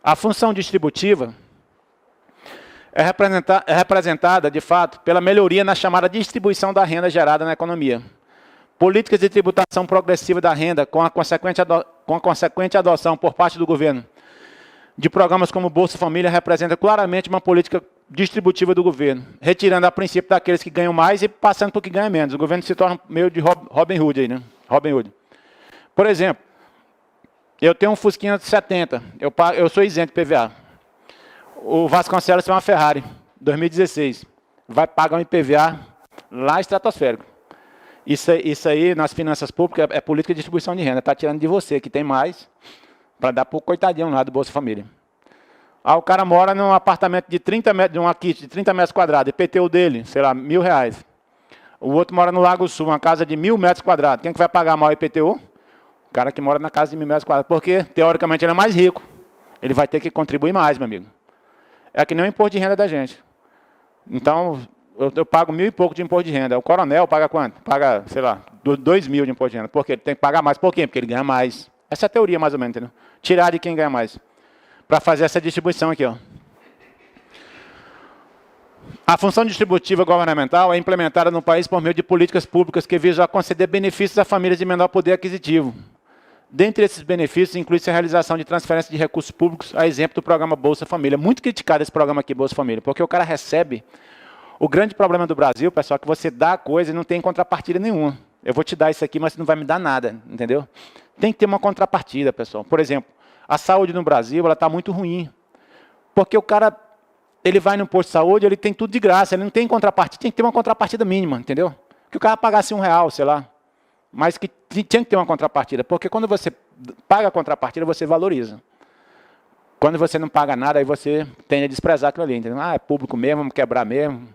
A função distributiva é representada, de fato, pela melhoria na chamada distribuição da renda gerada na economia. Políticas de tributação progressiva da renda, com a consequente adoção por parte do governo de programas como Bolsa Família, representa claramente uma política distributiva do governo, retirando a princípio daqueles que ganham mais e passando para o que ganha menos. O governo se torna meio de Robin Hood aí, né? Robin Hood. Por exemplo, eu tenho um Fusquinha de 70, eu sou isento de PVA. O Vasconcelos tem uma Ferrari, 2016. Vai pagar um IPVA lá estratosférico. Isso aí, nas finanças públicas, é política de distribuição de renda. Está tirando de você, que tem mais, para dar para o coitadinho lá do Bolsa Família. Aí o cara mora num apartamento de 30 metros, de uma kit de 30 metros quadrados, IPTU dele, sei lá, R$1.000. O outro mora no Lago Sul, uma casa de 1.000 metros quadrados. Quem que vai pagar maior IPTU? O cara que mora na casa de 1.000 metros quadrados. Porque, teoricamente, ele é mais rico. Ele vai ter que contribuir mais, meu amigo. É que nem o imposto de renda da gente. Então, eu pago 1.000 e pouco de imposto de renda. O coronel paga quanto? Paga, sei lá, 2.000 de imposto de renda. Por quê? Ele tem que pagar mais. Por quê? Porque ele ganha mais. Essa é a teoria, mais ou menos, entendeu? Tirar de quem ganha mais. Para fazer essa distribuição aqui, ó. A função distributiva governamental é implementada no país por meio de políticas públicas que visam a conceder benefícios a famílias de menor poder aquisitivo. Dentre esses benefícios, inclui-se a realização de transferência de recursos públicos, a exemplo do programa Bolsa Família. Muito criticado esse programa aqui, Bolsa Família, porque o cara recebe... O grande problema do Brasil, pessoal, é que você dá a coisa e não tem contrapartida nenhuma. Eu vou te dar isso aqui, mas você não vai me dar nada, entendeu? Tem que ter uma contrapartida, pessoal. Por exemplo, a saúde no Brasil está muito ruim. Porque o cara, ele vai no posto de saúde, ele tem tudo de graça, ele não tem contrapartida, tem que ter uma contrapartida mínima, entendeu? Que o cara pagasse R$1, sei lá. Mas que tinha que ter uma contrapartida, porque quando você paga a contrapartida, você valoriza. Quando você não paga nada, aí você tende a desprezar aquilo ali, entendeu? Ah, é público mesmo, vamos quebrar mesmo.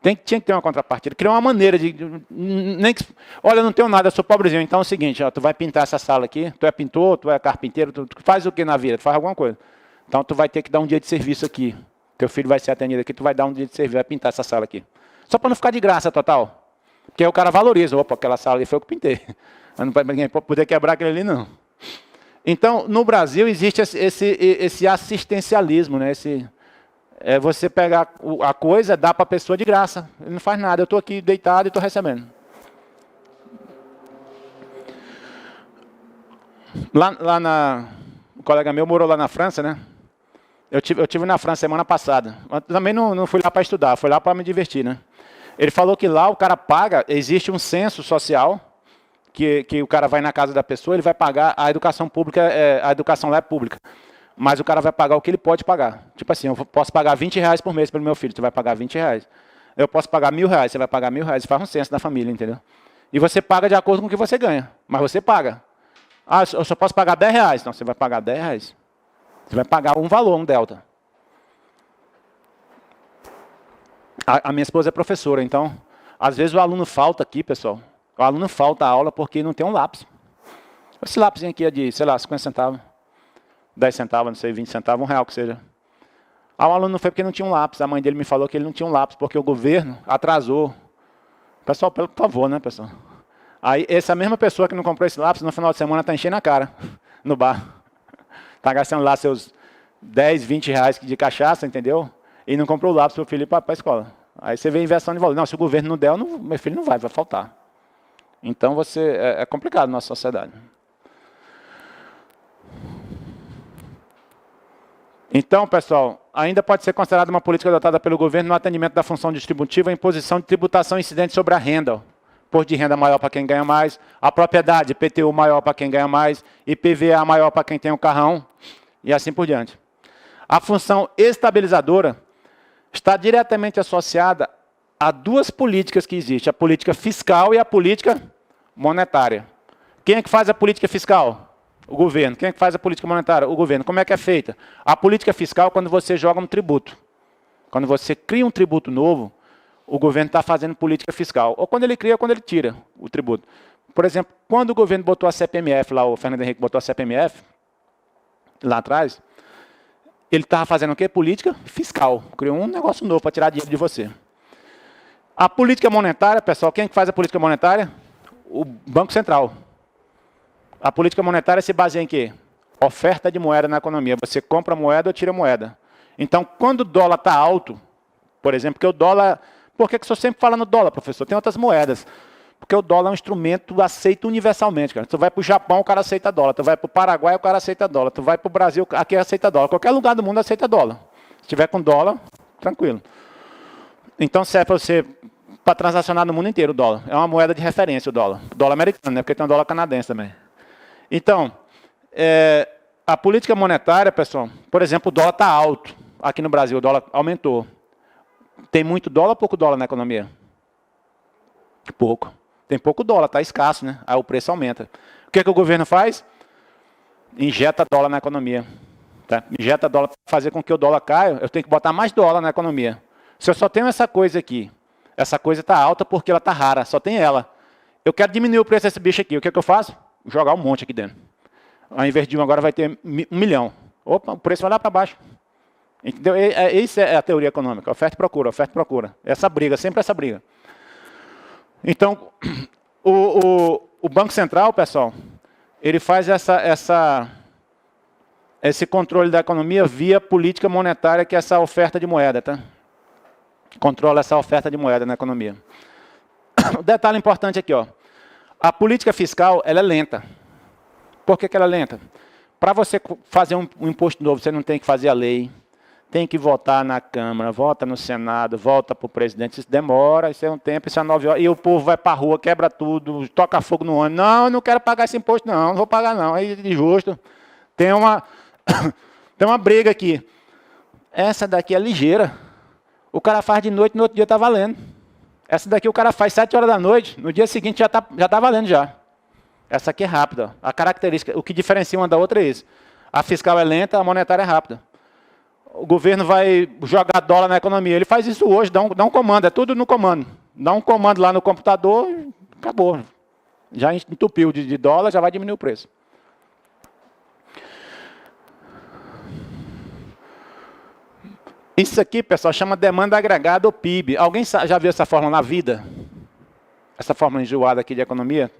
Tinha que ter uma contrapartida. Criar uma maneira de... olha, eu não tenho nada, eu sou pobrezinho. Então é o seguinte, ó, tu vai pintar essa sala aqui, tu é pintor, tu é carpinteiro, tu faz o que na vida? Tu faz alguma coisa. Então tu vai ter que dar um dia de serviço aqui. Teu filho vai ser atendido aqui, tu vai dar um dia de serviço, vai pintar essa sala aqui. Só para não ficar de graça total. Porque aí o cara valoriza. Opa, aquela sala ali foi eu que pintei. Mas não vai ninguém poder quebrar aquele ali, não. Então, no Brasil, existe esse assistencialismo, né? Você pegar a coisa, dá para a pessoa de graça. Ele não faz nada. Eu estou aqui deitado e estou recebendo. O colega meu morou lá na França, né? Eu tive na França semana passada. Eu também não fui lá para estudar, fui lá para me divertir, né? Ele falou que lá o cara paga, existe um censo social, que o cara vai na casa da pessoa, ele vai pagar a educação pública, a educação lá é pública. Mas o cara vai pagar o que ele pode pagar. Tipo assim, eu posso pagar R$20 por mês pelo meu filho, tu vai pagar R$20. Eu posso pagar R$1.000, você vai pagar R$1.000, faz um censo da família, entendeu? E você paga de acordo com o que você ganha, mas você paga. Ah, eu só posso pagar R$10, então você vai pagar R$10. Você vai pagar um valor, um delta. A minha esposa é professora, então, às vezes o aluno falta aqui, pessoal. O aluno falta a aula porque não tem um lápis. Esse lápisinho aqui é de, sei lá, 50 centavos. 10 centavos, não sei, 20 centavos, R$1 que seja. O aluno não foi porque não tinha um lápis. A mãe dele me falou que ele não tinha um lápis, porque o governo atrasou. Pessoal, por favor, né, pessoal? Aí, essa mesma pessoa que não comprou esse lápis, no final de semana está enchendo a cara no bar. Está gastando lá seus 10, 20 reais de cachaça, entendeu? E não comprou o lápis para o filho ir para a escola. Aí você vê inversão de valor. Não, se o governo não der, meu filho não vai faltar. Então é complicado na nossa sociedade. Então, pessoal, ainda pode ser considerada uma política adotada pelo governo no atendimento da função distributiva a imposição de tributação incidente sobre a renda. Imposto de renda maior para quem ganha mais, a propriedade, IPTU maior para quem ganha mais, IPVA maior para quem tem um carrão, e assim por diante. A função estabilizadora está diretamente associada a duas políticas que existem, a política fiscal e a política monetária. Quem é que faz a política fiscal? O governo. Quem é que faz a política monetária? O governo. Como é que é feita? A política fiscal é quando você joga um tributo. Quando você cria um tributo novo, o governo está fazendo política fiscal. Ou quando ele cria, ou quando ele tira o tributo. Por exemplo, quando o governo botou a CPMF, lá o Fernando Henrique botou a CPMF, lá atrás, ele estava fazendo o quê? Política fiscal. Criou um negócio novo para tirar dinheiro de você. A política monetária, pessoal, quem é que faz a política monetária? O Banco Central. A política monetária se baseia em quê? Oferta de moeda na economia. Você compra moeda ou tira moeda. Então, quando o dólar está alto, por exemplo, porque o dólar... Por que você sempre fala no dólar, professor? Tem outras moedas. Porque o dólar é um instrumento aceito universalmente. Cara. Tu vai para o Japão, o cara aceita dólar. Tu vai para o Paraguai, o cara aceita dólar. Tu vai para o Brasil, aqui aceita dólar. Qualquer lugar do mundo aceita dólar. Se tiver com dólar, tranquilo. Então, serve para você... para transacionar no mundo inteiro o dólar. É uma moeda de referência o dólar. O dólar americano, né? Porque tem um dólar canadense também. Então, a política monetária, pessoal, por exemplo, o dólar está alto. Aqui no Brasil, o dólar aumentou. Tem muito dólar ou pouco dólar na economia? Pouco. Tem pouco dólar, está escasso, né? Aí o preço aumenta. O que o governo faz? Injeta dólar na economia. Tá? Injeta dólar para fazer com que o dólar caia. Eu tenho que botar mais dólar na economia. Se eu só tenho essa coisa aqui, essa coisa está alta porque ela está rara, só tem ela. Eu quero diminuir o preço desse bicho aqui. O que eu faço? Jogar um monte aqui dentro. Ao invés de um, agora vai ter 1 milhão. Opa, o preço vai lá para baixo. Entendeu? Isso é a teoria econômica. Oferta e procura, oferta e procura. Essa briga, sempre essa briga. Então, o Banco Central, pessoal, ele faz esse controle da economia via política monetária, que é essa oferta de moeda, tá? Controla essa oferta de moeda na economia. O detalhe importante aqui, ó. A política fiscal, ela é lenta. Por que ela é lenta? Para você fazer um imposto novo, você não tem que fazer a lei, tem que votar na Câmara, vota no Senado, volta para o presidente. Isso demora, isso é um tempo, isso é 9 horas. E o povo vai para a rua, quebra tudo, toca fogo no ônibus. Não, eu não quero pagar esse imposto, não vou pagar não. É injusto. Tem uma briga aqui. Essa daqui é ligeira. O cara faz de noite, no outro dia está valendo. Essa daqui o cara faz 7 horas da noite, no dia seguinte já tá valendo já. Essa aqui é rápida. A característica, o que diferencia uma da outra é isso. A fiscal é lenta, a monetária é rápida. O governo vai jogar dólar na economia. Ele faz isso hoje, dá um comando, é tudo no comando. Dá um comando lá no computador e acabou. Já entupiu de dólar, já vai diminuir o preço. Isso aqui, pessoal, chama demanda agregada ou PIB. Alguém já viu essa fórmula na vida? Essa fórmula enjoada aqui de economia?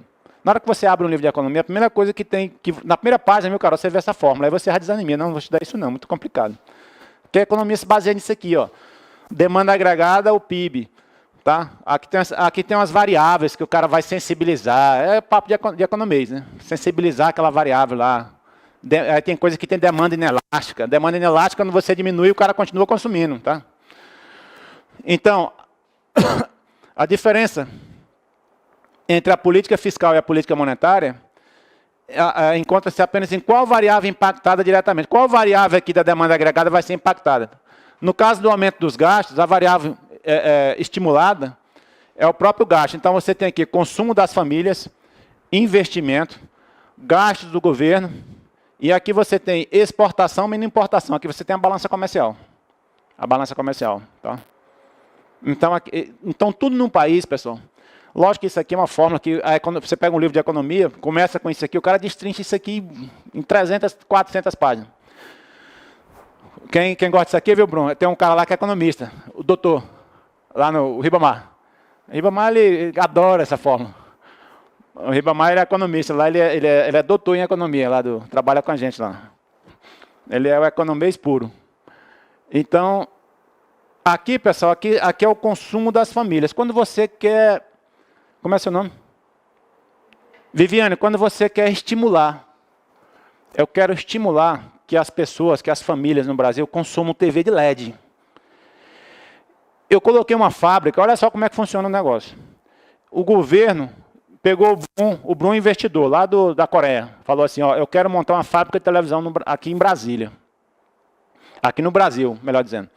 Na hora que você abre um livro de economia, a primeira coisa que tem, na primeira página, meu caro, você vê essa fórmula, aí você já desanima. Não vou estudar isso não, muito complicado. Porque a economia se baseia nisso aqui, ó. Demanda agregada ou PIB. Tá? Aqui tem umas variáveis que o cara vai sensibilizar. É papo de economês, né? Sensibilizar aquela variável lá. Tem coisa que tem demanda inelástica. Demanda inelástica, quando você diminui, o cara continua consumindo. Tá? Então, a diferença entre a política fiscal e a política monetária encontra-se apenas em qual variável impactada diretamente. Qual variável aqui da demanda agregada vai ser impactada? No caso do aumento dos gastos, a variável estimulada é o próprio gasto. Então, você tem aqui consumo das famílias, investimento, gastos do governo, e aqui você tem exportação menos importação. Aqui você tem a balança comercial. A balança comercial. Tá? Então, tudo num país, pessoal. Lógico que isso aqui é uma fórmula que você pega um livro de economia, começa com isso aqui, o cara destrincha isso aqui em 300, 400 páginas. Quem gosta disso aqui, viu, Bruno? Tem um cara lá que é economista, o doutor, lá no Ribamar. O Ribamar, ele adora essa fórmula. O Ribamar, ele é economista, lá ele é doutor em economia, trabalha com a gente lá. Ele é o economês puro. Então, aqui, pessoal, aqui é o consumo das famílias. Quando você quer... Como é seu nome? Viviane, quando você quer estimular, eu quero estimular que as pessoas, que as famílias no Brasil consumam TV de LED. Eu coloquei uma fábrica, olha só como é que funciona o negócio. O governo pegou o Brum investidor lá da Coreia, falou assim, ó, eu quero montar uma fábrica de televisão aqui em Brasília. Aqui no Brasil, melhor dizendo.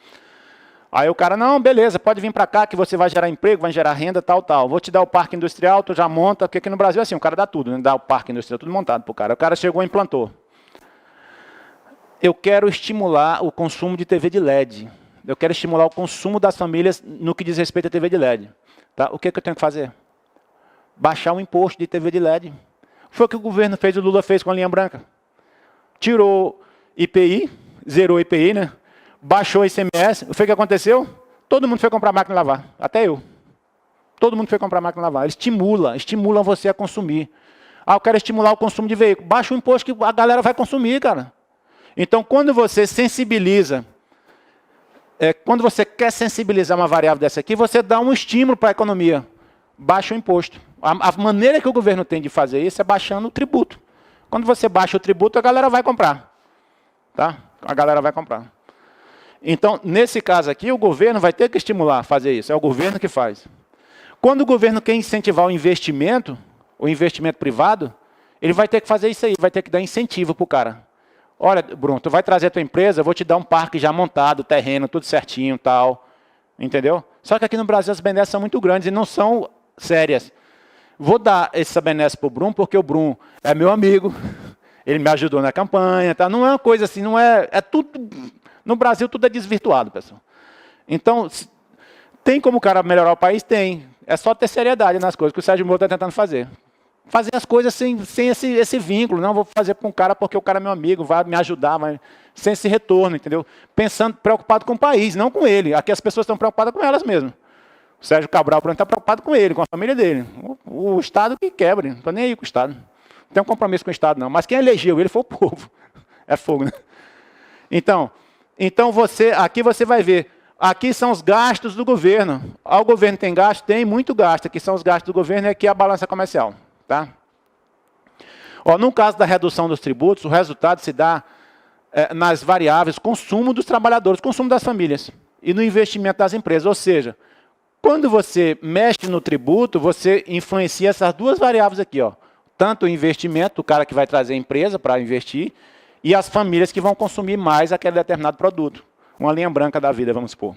Aí o cara, não, beleza, pode vir para cá que você vai gerar emprego, vai gerar renda, tal, tal. Vou te dar o parque industrial, tu já monta, porque aqui no Brasil assim, o cara dá tudo, né? Dá o parque industrial, tudo montado pro cara. O cara chegou e implantou. Eu quero estimular o consumo de TV de LED. Eu quero estimular o consumo das famílias no que diz respeito à TV de LED. Tá? O que eu tenho que fazer? Baixar o imposto de TV de LED. Foi o que o governo fez, o Lula fez com a linha branca. Tirou IPI, zerou IPI, né? Baixou o ICMS. O que aconteceu? Todo mundo foi comprar máquina de lavar, até eu. Todo mundo foi comprar máquina de lavar. Ele estimula você a consumir. Ah, eu quero estimular o consumo de veículo. Baixa o imposto que a galera vai consumir, cara. Então, quando você sensibiliza, quando você quer sensibilizar uma variável dessa aqui, você dá um estímulo para a economia. Baixa o imposto. A maneira que o governo tem de fazer isso é baixando o tributo. Quando você baixa o tributo, a galera vai comprar. Tá? A galera vai comprar. Então, nesse caso aqui, o governo vai ter que estimular a fazer isso. É o governo que faz. Quando o governo quer incentivar o investimento privado, ele vai ter que fazer isso aí, vai ter que dar incentivo para o cara. Olha, Bruno, tu vai trazer a tua empresa, eu vou te dar um parque já montado, terreno, tudo certinho, tal. Entendeu? Só que aqui no Brasil as benesses são muito grandes e não são sérias. Vou dar essa benesse para o Bruno, porque o Bruno é meu amigo, ele me ajudou na campanha, tá? Não é uma coisa assim, não é... É tudo... No Brasil tudo é desvirtuado, pessoal. Então, tem como o cara melhorar o país? Tem. É só ter seriedade nas coisas que o Sérgio Moro está tentando fazer. Fazer as coisas sem esse vínculo. Não vou fazer para um cara porque o cara é meu amigo, vai me ajudar, sem esse retorno, entendeu? Pensando, preocupado com o país, não com ele. Aqui as pessoas estão preocupadas com elas mesmas. O Sérgio Cabral, por exemplo, está preocupado com ele, com a família dele. O Estado que quebre, não estou nem aí com o Estado. Não tem um compromisso com o Estado, não. Mas quem elegeu ele foi o povo. É fogo, né? Então aqui você vai ver, aqui são os gastos do governo. O governo tem gasto? Tem muito gasto. Aqui são os gastos do governo e aqui é a balança comercial. Tá? No caso da redução dos tributos, o resultado se dá nas variáveis consumo dos trabalhadores, consumo das famílias e no investimento das empresas. Ou seja, quando você mexe no tributo, você influencia essas duas variáveis aqui. Tanto o investimento, o cara que vai trazer a empresa para investir, e as famílias que vão consumir mais aquele determinado produto. Uma linha branca da vida, vamos supor.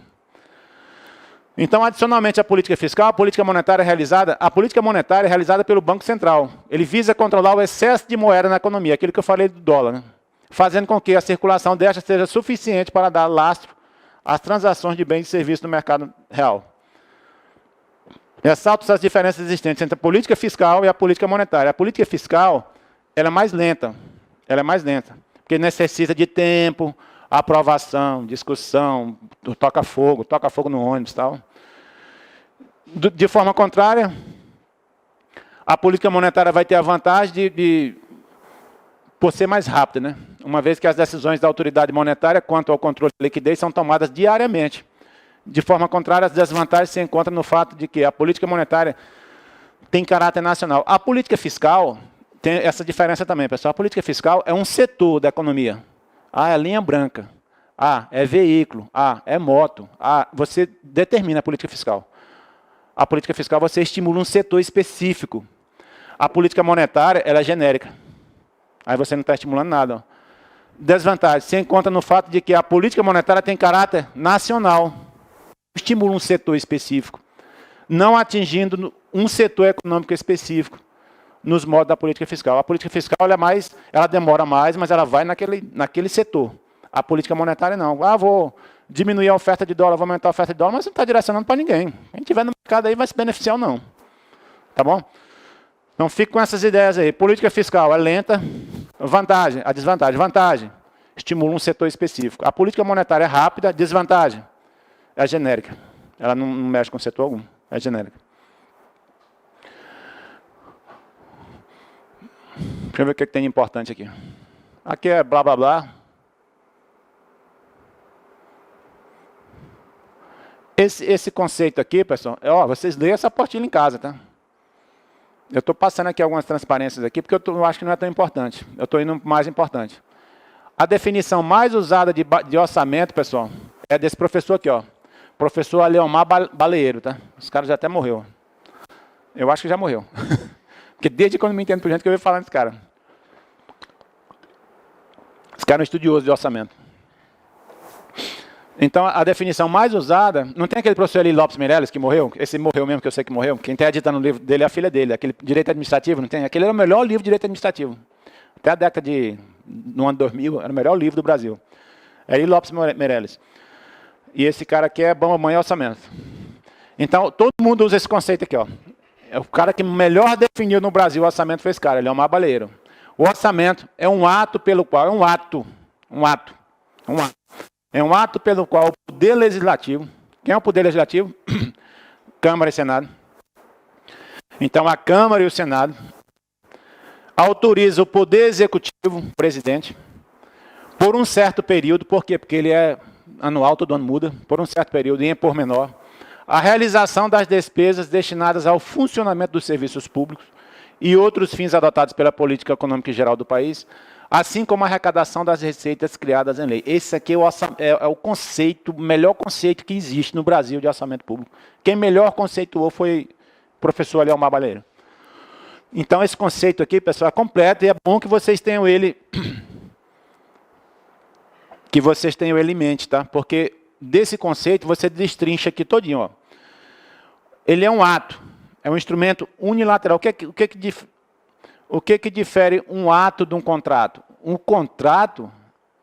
Então, adicionalmente à política fiscal, a política monetária é realizada pelo Banco Central. Ele visa controlar o excesso de moeda na economia, aquilo que eu falei do dólar, né? Fazendo com que a circulação desta seja suficiente para dar lastro às transações de bens e serviços no mercado real. Ressalto as diferenças existentes entre a política fiscal e a política monetária. A política fiscal ela é mais lenta. Ela é mais lenta. Porque necessita de tempo, aprovação, discussão, toca fogo no ônibus e tal. De forma contrária, a política monetária vai ter a vantagem por ser mais rápida, né? Uma vez que as decisões da autoridade monetária quanto ao controle de liquidez são tomadas diariamente. De forma contrária, as desvantagens se encontram no fato de que a política monetária tem caráter nacional. A política fiscal... Tem essa diferença também, pessoal. A política fiscal é um setor da economia. É linha branca. É veículo. É moto. Você determina a política fiscal. A política fiscal você estimula um setor específico. A política monetária ela é genérica. Aí você não está estimulando nada. Desvantagem se encontra no fato de que a política monetária tem caráter nacional. Estimula um setor específico. Não atingindo um setor econômico específico. Nos modos da política fiscal. A política fiscal ela demora mais, mas ela vai naquele setor. A política monetária não. Vou diminuir a oferta de dólar, vou aumentar a oferta de dólar, mas não está direcionando para ninguém. Quem estiver no mercado aí vai se beneficiar ou não. Tá bom? Então fique com essas ideias aí. Política fiscal é lenta. Vantagem, a desvantagem. Vantagem, estimula um setor específico. A política monetária é rápida. Desvantagem, é genérica. Ela não mexe com setor algum. É genérica. Deixa eu ver o que tem de importante aqui. Aqui é blá, blá, blá. Esse conceito aqui, pessoal, vocês leem essa apostila em casa, tá? Eu estou passando aqui algumas transparências aqui, porque eu acho que não é tão importante. Eu estou indo mais importante. A definição mais usada de orçamento, pessoal, é desse professor aqui, ó. Professor Aleomar Baleiro, tá? Os caras já até morreu. Eu acho que já morreu. Porque desde quando me entendo por gente que eu ouvi falar desse cara. Esse cara é um estudioso de orçamento. Então, a definição mais usada... Não tem aquele professor Eli Lopes Meirelles que morreu? Esse morreu mesmo, que eu sei que morreu. Quem está editando o livro dele é a filha dele. Aquele Direito Administrativo, não tem? Aquele era o melhor livro de Direito Administrativo. Até a década de... No ano 2000, era o melhor livro do Brasil. É Eli Lopes Meirelles. E esse cara aqui é bom mãe orçamento. Então, todo mundo usa esse conceito aqui, ó. É o cara que melhor definiu no Brasil o orçamento foi esse cara, ele é o Mar Baleiro. O orçamento é um ato pelo qual... É um ato pelo qual o Poder Legislativo... Quem é o Poder Legislativo? Câmara e Senado. Então, a Câmara e o Senado autoriza o Poder Executivo, o presidente, por um certo período, por quê? Porque ele é anual, todo ano muda, por um certo período, em pormenor, a realização das despesas destinadas ao funcionamento dos serviços públicos e outros fins adotados pela política econômica geral do país, assim como a arrecadação das receitas criadas em lei. Esse aqui é o conceito, o melhor conceito que existe no Brasil de orçamento público. Quem melhor conceituou foi o professor Aleomar Baleiro. Então, esse conceito aqui, pessoal, é completo e é bom que vocês tenham ele... em mente, tá? Porque desse conceito você destrincha aqui todinho, ó. Ele é um ato, é um instrumento unilateral. O que difere um ato de um contrato? Um contrato,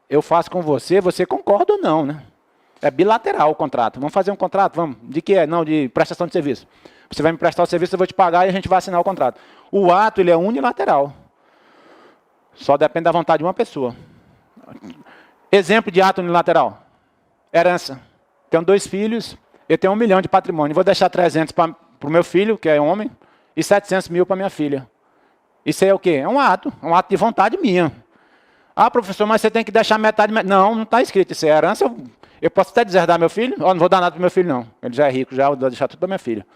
eu faço com você, você concorda ou não, né? É bilateral o contrato. Vamos fazer um contrato? Vamos. De que é? Não, de prestação de serviço. Você vai me prestar o serviço, eu vou te pagar e a gente vai assinar o contrato. O ato, ele é unilateral. Só depende da vontade de uma pessoa. Exemplo de ato unilateral. Herança. Tenho 2 filhos, eu tenho 1 milhão de patrimônio. Vou deixar 300 para o meu filho, que é homem, e 700 mil para minha filha. Isso aí é o quê? É um ato de vontade minha. Ah, professor, mas você tem que deixar metade... Não, não está escrito. Isso é herança. Eu posso até deserdar meu filho? Não vou dar nada para meu filho, não. Ele já é rico, já vou deixar tudo para minha filha.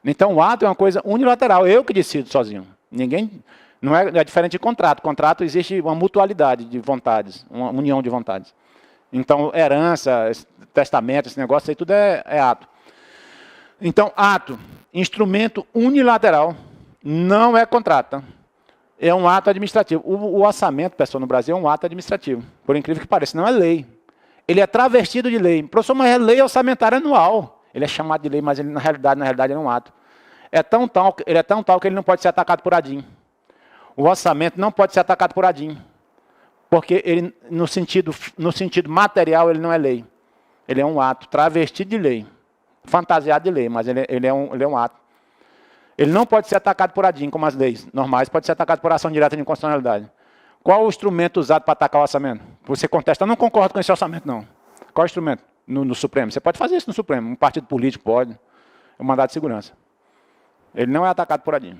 Então, o ato é uma coisa unilateral. Eu que decido sozinho. Ninguém... Não é diferente de contrato. Contrato existe uma mutualidade de vontades, uma união de vontades. Então, herança, testamento, esse negócio aí, tudo é ato. Então, ato, instrumento unilateral, não é contrato. Tá? É um ato administrativo. O orçamento, pessoal, no Brasil é um ato administrativo. Por incrível que pareça, não é lei. Ele é travestido de lei. Professor, mas é lei orçamentária anual. Ele é chamado de lei, mas ele, na realidade, ele é um ato. Ele é tão tal que ele não pode ser atacado por ADIM. O orçamento não pode ser atacado por ADIM, porque ele, no sentido material, ele não é lei. Ele é um ato travestido de lei, fantasiado de lei, mas ele é um ato. Ele não pode ser atacado por ADIM, como as leis normais, pode ser atacado por ação direta de inconstitucionalidade. Qual o instrumento usado para atacar o orçamento? Você contesta, eu não concordo com esse orçamento, não. Qual o instrumento? No Supremo. Você pode fazer isso no Supremo, um partido político pode, é um mandado de segurança. Ele não é atacado por ADIM.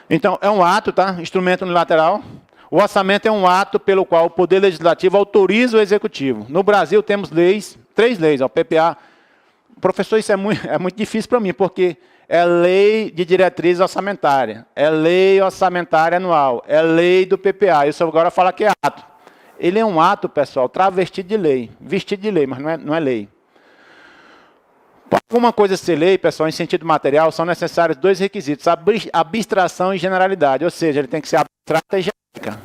Então, é um ato, tá? Instrumento unilateral. O orçamento é um ato pelo qual o Poder Legislativo autoriza o Executivo. No Brasil, temos 3 leis, ó, PPA. Professor, isso é muito difícil para mim, porque é lei de diretriz orçamentária, é lei orçamentária anual, é lei do PPA. Isso agora fala que é ato. Ele é um ato, pessoal, travestido de lei, vestido de lei, mas não é lei. Para alguma coisa ser lei, pessoal, em sentido material, são necessários 2 requisitos, abstração e generalidade, ou seja, ele tem que ser abstrata e genérica.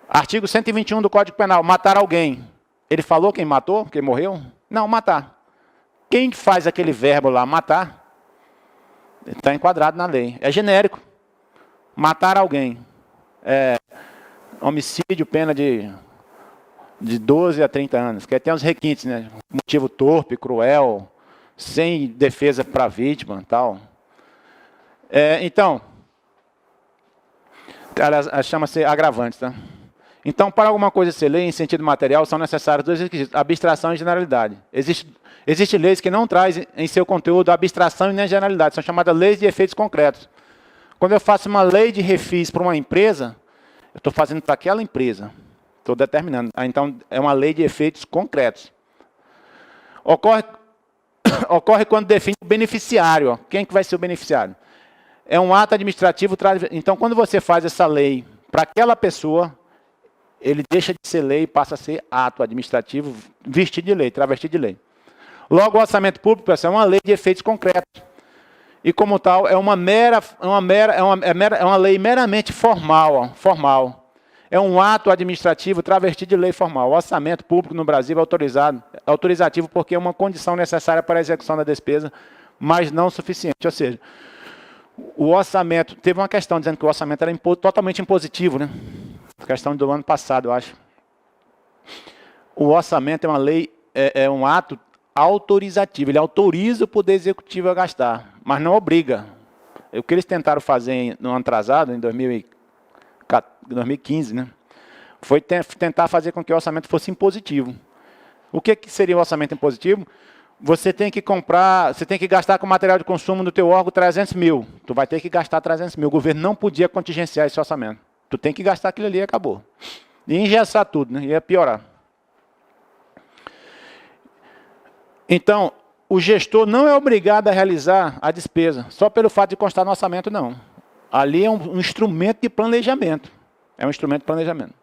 Artigo 121 do Código Penal, matar alguém. Ele falou quem matou, quem morreu? Não, matar. Quem faz aquele verbo lá, matar, está enquadrado na lei. É genérico. Matar alguém. Homicídio, pena de 12 a 30 anos. Que tem os requintes, né? Motivo torpe, cruel, sem defesa para a vítima, tal. Então, chama-se agravante, tá? Então, para alguma coisa ser lei em sentido material, são necessários 2 requisitos, abstração e generalidade. Existem leis que não trazem em seu conteúdo abstração e nem generalidade, são chamadas leis de efeitos concretos. Quando eu faço uma lei de refis para uma empresa, eu estou fazendo para aquela empresa, estou determinando. Então, é uma lei de efeitos concretos. Ocorre quando define o beneficiário. Ó. Quem que vai ser o beneficiário? É um ato administrativo. Então, quando você faz essa lei para aquela pessoa, ele deixa de ser lei e passa a ser ato administrativo vestido de lei, travestido de lei. Logo, o orçamento público, pessoal, é uma lei de efeitos concretos. E, como tal, é uma lei meramente formal. Ó, formal. É um ato administrativo travestido de lei formal. O orçamento público no Brasil é autorizativo porque é uma condição necessária para a execução da despesa, mas não suficiente. Ou seja, o orçamento... Teve uma questão dizendo que o orçamento era totalmente impositivo, né? Questão do ano passado, eu acho. O orçamento é uma lei, é um ato autorizativo. Ele autoriza o Poder Executivo a gastar, mas não obriga. O que eles tentaram fazer no ano atrasado, em 2015, né? Foi tentar fazer com que o orçamento fosse impositivo. O que seria o orçamento impositivo? Você tem que comprar, você tem que gastar com material de consumo do teu órgão 300 mil. Tu vai ter que gastar 300 mil. O governo não podia contingenciar esse orçamento. Tu tem que gastar aquilo ali e acabou. E engessar tudo, né? Ia piorar. Então, o gestor não é obrigado a realizar a despesa, só pelo fato de constar no orçamento, não. Ali é um instrumento de planejamento. É um instrumento de planejamento.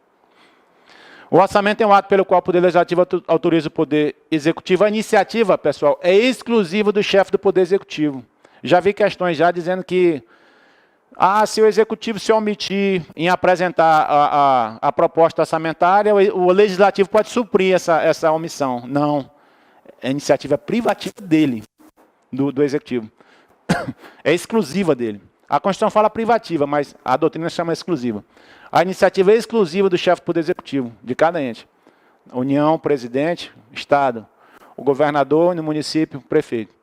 O orçamento é um ato pelo qual o Poder Legislativo autoriza o Poder Executivo. A iniciativa, pessoal, é exclusiva do chefe do Poder Executivo. Já vi questões já dizendo que se o Executivo se omitir em apresentar a proposta orçamentária, o Legislativo pode suprir essa omissão. Não. É a iniciativa privativa dele, do Executivo. É exclusiva dele. A Constituição fala privativa, mas a doutrina chama exclusiva. A iniciativa é exclusiva do chefe do Poder Executivo, de cada ente. União, presidente, Estado. O governador, no município, o prefeito.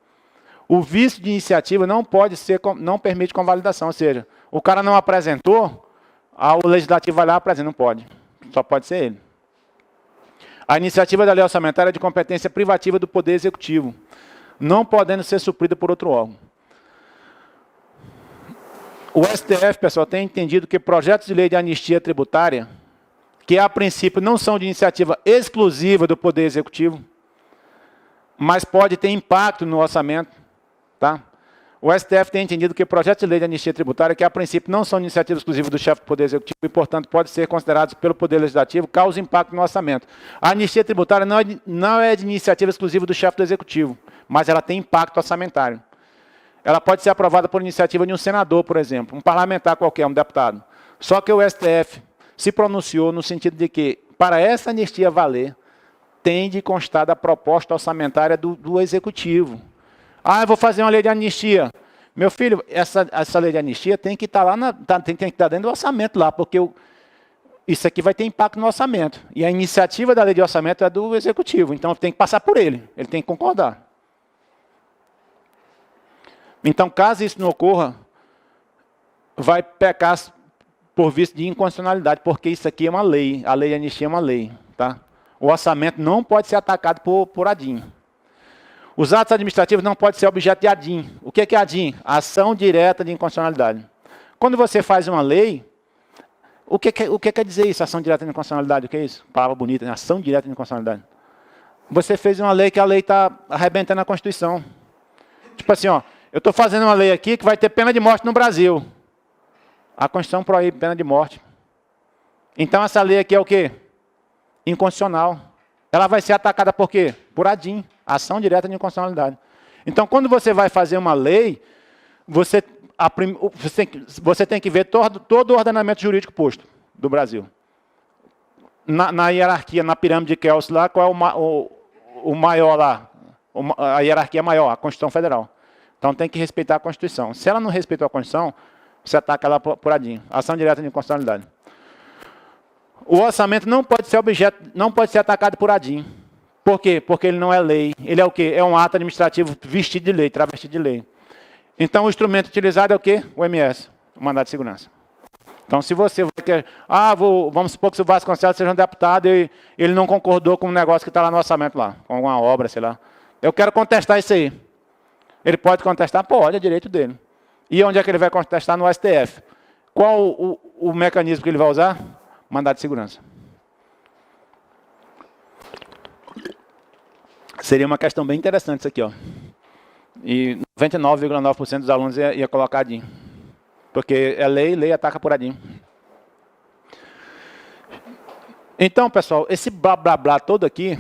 O vício de iniciativa não permite convalidação. Ou seja, o cara não apresentou, o Legislativo vai lá e apresenta. Não pode. Só pode ser ele. A iniciativa da lei orçamentária é de competência privativa do Poder Executivo, não podendo ser suprida por outro órgão. O STF, pessoal, tem entendido que projetos de lei de anistia tributária, que a princípio não são de iniciativa exclusiva do Poder Executivo, mas pode ter impacto no orçamento, tá? O STF tem entendido que projetos de lei de anistia tributária, que a princípio não são de iniciativa exclusiva do chefe do Poder Executivo e, portanto, podem ser considerados pelo Poder Legislativo, causam impacto no orçamento. A anistia tributária não é de iniciativa exclusiva do chefe do Executivo, mas ela tem impacto orçamentário. Ela pode ser aprovada por iniciativa de um senador, por exemplo, um parlamentar qualquer, um deputado. Só que o STF se pronunciou no sentido de que, para essa anistia valer, tem de constar da proposta orçamentária do Executivo. Eu vou fazer uma lei de anistia. Meu filho, essa lei de anistia tem que estar lá, tem que estar dentro do orçamento lá, porque isso aqui vai ter impacto no orçamento. E a iniciativa da lei de orçamento é do Executivo, então tem que passar por ele tem que concordar. Então, caso isso não ocorra, vai pecar por vício de inconstitucionalidade, porque isso aqui é uma lei, a lei de anistia é uma lei. Tá? O orçamento não pode ser atacado por ADIM. Os atos administrativos não podem ser objeto de ADIM. O que é ADIM? Ação direta de inconstitucionalidade. Quando você faz uma lei, o que quer dizer isso, ação direta de inconstitucionalidade? O que é isso? Palavra bonita, né? Ação direta de inconstitucionalidade. Você fez uma lei que a lei está arrebentando a Constituição. Tipo assim, eu estou fazendo uma lei aqui que vai ter pena de morte no Brasil. A Constituição proíbe pena de morte. Então essa lei aqui é o quê? Inconstitucional. Ela vai ser atacada por quê? Por ADIM, ação direta de inconstitucionalidade. Então, quando você vai fazer uma lei, você tem que ver todo o ordenamento jurídico posto do Brasil. Na hierarquia, na pirâmide de Kelsen lá, qual é o maior lá? A hierarquia maior, a Constituição Federal. Então, tem que respeitar a Constituição. Se ela não respeitou a Constituição, você ataca ela por ADIM, ação direta de inconstitucionalidade. O orçamento não pode ser atacado por ADIM. Por quê? Porque ele não é lei. Ele é o quê? É um ato administrativo vestido de lei, travestido de lei. Então, o instrumento utilizado é o quê? O MS, o mandado de segurança. Então, se você quer... vamos supor que o Vasconcelos seja um deputado e ele não concordou com um negócio que está lá no orçamento, lá, com alguma obra, sei lá. Eu quero contestar isso aí. Ele pode contestar? Pode, é direito dele. E onde é que ele vai contestar? No STF. Qual o mecanismo que ele vai usar? Mandado de segurança. Seria uma questão bem interessante isso aqui, ó. E 99,9% dos alunos ia colocar DIN. Porque é lei ataca por ADIM. Então, pessoal, esse blá blá blá todo aqui,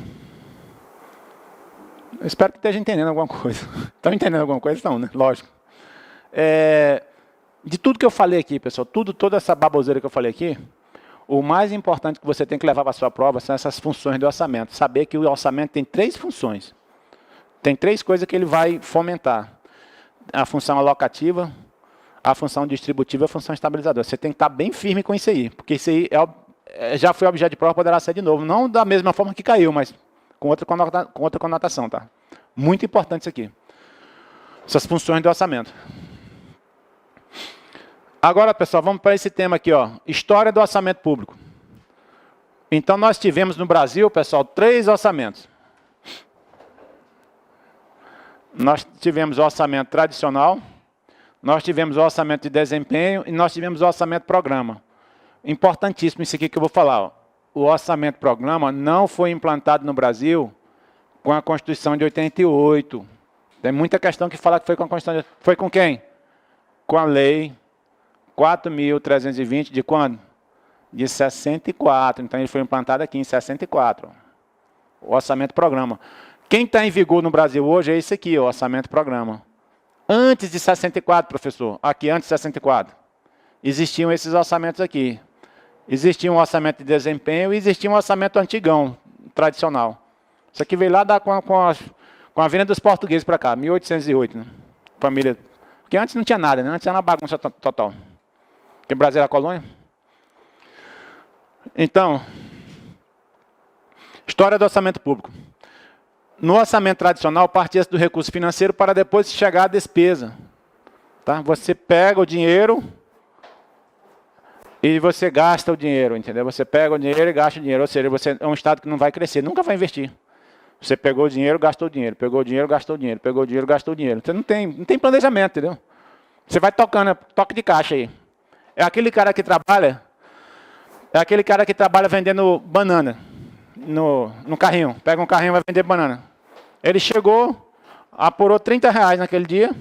eu espero que esteja entendendo alguma coisa. Estão entendendo alguma coisa? Não, né? Lógico. De tudo que eu falei aqui, pessoal, toda essa baboseira que eu falei aqui, o mais importante que você tem que levar para a sua prova são essas funções do orçamento. Saber que o orçamento tem 3 funções. Tem 3 coisas que ele vai fomentar. A função alocativa, a função distributiva e a função estabilizadora. Você tem que estar bem firme com isso aí, porque isso aí já foi objeto de prova, poderá ser de novo. Não da mesma forma que caiu, mas com outra conotação, tá? Muito importante isso aqui. Essas funções do orçamento. Agora, pessoal, vamos para esse tema aqui, ó. História do orçamento público. Então, nós tivemos no Brasil, pessoal, 3 orçamentos. Nós tivemos o orçamento tradicional, nós tivemos o orçamento de desempenho e nós tivemos o orçamento programa. Importantíssimo isso aqui que eu vou falar, ó. O orçamento programa não foi implantado no Brasil com a Constituição de 88. Tem muita questão que fala que foi com a Constituição. Foi com quem? Com a Lei 4.320 de quando? De 64. Então, ele foi implantado aqui em 64. O orçamento programa. Quem está em vigor no Brasil hoje é esse aqui, o orçamento programa. Antes de 64, professor, aqui antes de 64, existiam esses orçamentos aqui. Existia um orçamento de desempenho e existia um orçamento antigão, tradicional. Isso aqui veio lá com a vinda dos portugueses para cá, 1808, né? Família. Porque antes não tinha nada, né? Antes era uma bagunça total. Porque o Brasil era colônia. Então, história do orçamento público. No orçamento tradicional, partia-se do recurso financeiro para depois chegar à despesa. Tá? Você pega o dinheiro e você gasta o dinheiro, entendeu? Você pega o dinheiro e gasta o dinheiro. Ou seja, você é um Estado que não vai crescer, nunca vai investir. Você pegou o dinheiro, gastou o dinheiro. Pegou o dinheiro, gastou o dinheiro. Pegou o dinheiro, gastou o dinheiro. Você não tem planejamento, entendeu? Você vai tocando, toque de caixa aí. É aquele cara que trabalha vendendo banana no carrinho. Pega um carrinho e vai vender banana. Ele chegou, apurou R$30 naquele dia.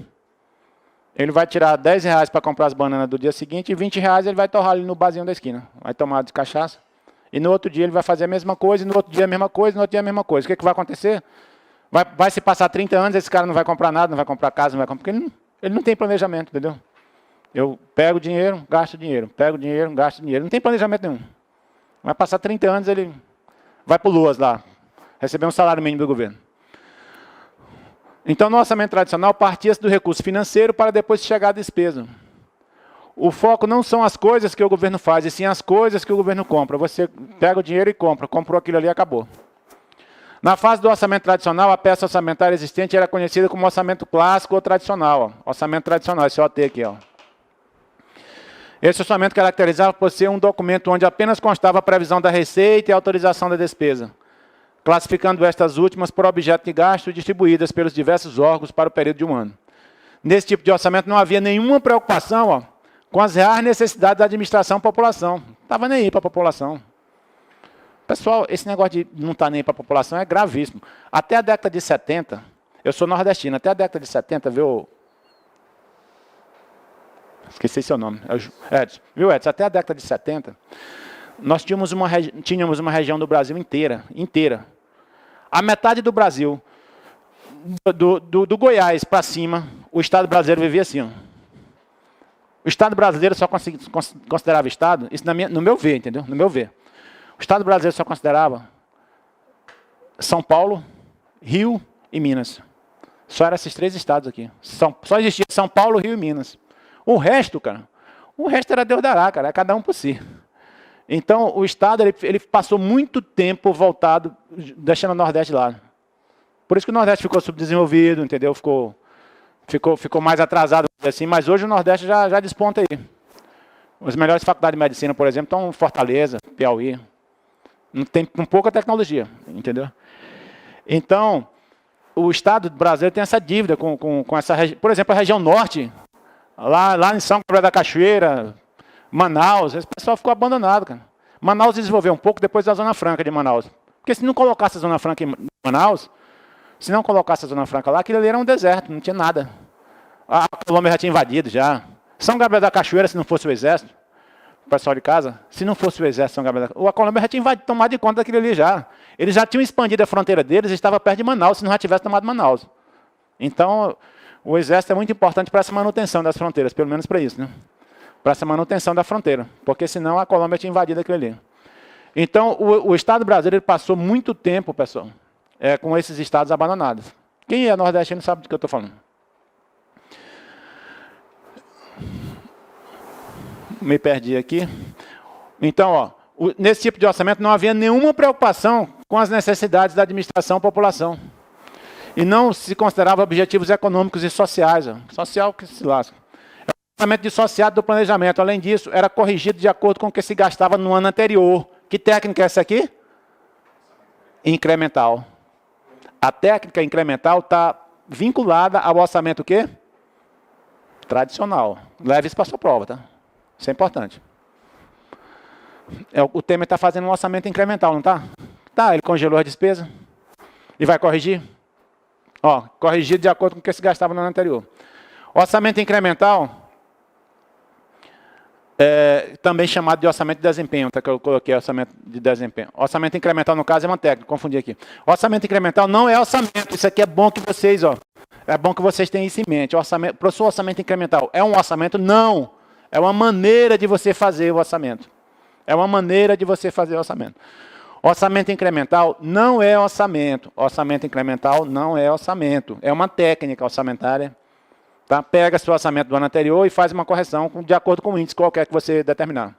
Ele vai tirar R$10 para comprar as bananas do dia seguinte e R$20 ele vai torrar ali no barzinho da esquina. Vai tomar de cachaça. E no outro dia ele vai fazer a mesma coisa, e no outro dia a mesma coisa, e no outro dia a mesma coisa. O que vai acontecer? Vai se passar 30 anos, esse cara não vai comprar nada, não vai comprar casa, não vai comprar... Porque ele não tem planejamento, entendeu? Eu pego dinheiro, gasto dinheiro. Pego dinheiro, gasto dinheiro. Não tem planejamento nenhum. Vai passar 30 anos, ele vai para o Luas lá, receber um salário mínimo do governo. Então, no orçamento tradicional, partia-se do recurso financeiro para depois chegar à despesa. O foco não são as coisas que o governo faz, e sim as coisas que o governo compra. Você pega o dinheiro e compra. Comprou aquilo ali e acabou. Na fase do orçamento tradicional, a peça orçamentária existente era conhecida como orçamento clássico ou tradicional. Ó. Orçamento tradicional, esse OT aqui. Ó. Esse orçamento caracterizava por ser um documento onde apenas constava a previsão da receita e a autorização da despesa, classificando estas últimas por objeto de gasto distribuídas pelos diversos órgãos para o período de um ano. Nesse tipo de orçamento não havia nenhuma preocupação, ó, com as reais necessidades da administração e população. Não estava nem aí para a população. Pessoal, esse negócio de não estar nem aí para a população é gravíssimo. Até a década de 70, eu sou nordestino, até a década de 70, viu? Esqueci seu nome. Edson. Viu, Edson? Até a década de 70, nós tínhamos uma região do Brasil inteira. A metade do Brasil, do Goiás para cima, o Estado brasileiro vivia assim, ó. O Estado brasileiro só considerava Estado, isso no meu ver, entendeu? No meu ver. O Estado brasileiro só considerava São Paulo, Rio e Minas. Só eram esses 3 estados aqui. Só existia São Paulo, Rio e Minas. O resto, cara, era Deus dará, cara, é cada um por si. Então, o Estado ele passou muito tempo voltado, deixando o Nordeste lá. Por isso que o Nordeste ficou subdesenvolvido, entendeu? Ficou mais atrasado, assim, mas hoje o Nordeste já desponta aí. As melhores faculdades de medicina, por exemplo, estão em Fortaleza, Piauí. Com pouca tecnologia, entendeu? Então, o Estado brasileiro tem essa dívida com essa região. Por exemplo, a região norte, lá em São Gabriel da Cachoeira, Manaus, esse pessoal ficou abandonado, cara. Manaus desenvolveu um pouco depois da Zona Franca de Manaus. Porque se não colocasse a Zona Franca em Manaus, Se não colocasse a Zona Franca lá, aquilo ali era um deserto, não tinha nada. A Colômbia já tinha invadido, já. São Gabriel da Cachoeira, se não fosse o exército, o pessoal de casa, se não fosse o exército São Gabriel da Cachoeira, a Colômbia já tinha invadido, tomado de conta daquilo ali já. Eles já tinham expandido a fronteira deles, estava perto de Manaus, se não já tivesse tomado Manaus. Então, o exército é muito importante para essa manutenção das fronteiras, pelo menos para isso, né? Para essa manutenção da fronteira, porque senão a Colômbia tinha invadido aquilo ali. Então, o Estado brasileiro passou muito tempo, pessoal, com esses estados abandonados. Quem é nordestino sabe do que eu estou falando. Me perdi aqui. Então, ó, nesse tipo de orçamento não havia nenhuma preocupação com as necessidades da administração e população. E não se considerava objetivos econômicos e sociais. Ó. Social que se lasca. É um orçamento dissociado do planejamento. Além disso, era corrigido de acordo com o que se gastava no ano anterior. Que técnica é essa aqui? Incremental. A técnica incremental está vinculada ao orçamento o quê? Tradicional. Leve isso para a sua prova, tá? Isso é importante. O Temer está fazendo um orçamento incremental, não está? Tá, ele congelou a despesa. E vai corrigir? Ó, corrigido de acordo com o que se gastava no ano anterior. Orçamento incremental, também chamado de orçamento de desempenho, tá, que eu coloquei orçamento de desempenho. Orçamento incremental, no caso, é uma técnica, confundi aqui. Orçamento incremental não é orçamento, isso aqui é bom que vocês, ó, é bom que vocês tenham isso em mente. Professor, orçamento incremental é um orçamento? Não. É uma maneira de você fazer o orçamento. É uma maneira de você fazer o orçamento. Orçamento incremental não é orçamento. Orçamento incremental não é orçamento. É uma técnica orçamentária. Tá? Pega seu orçamento do ano anterior e faz uma correção de acordo com o índice qualquer que você determinar.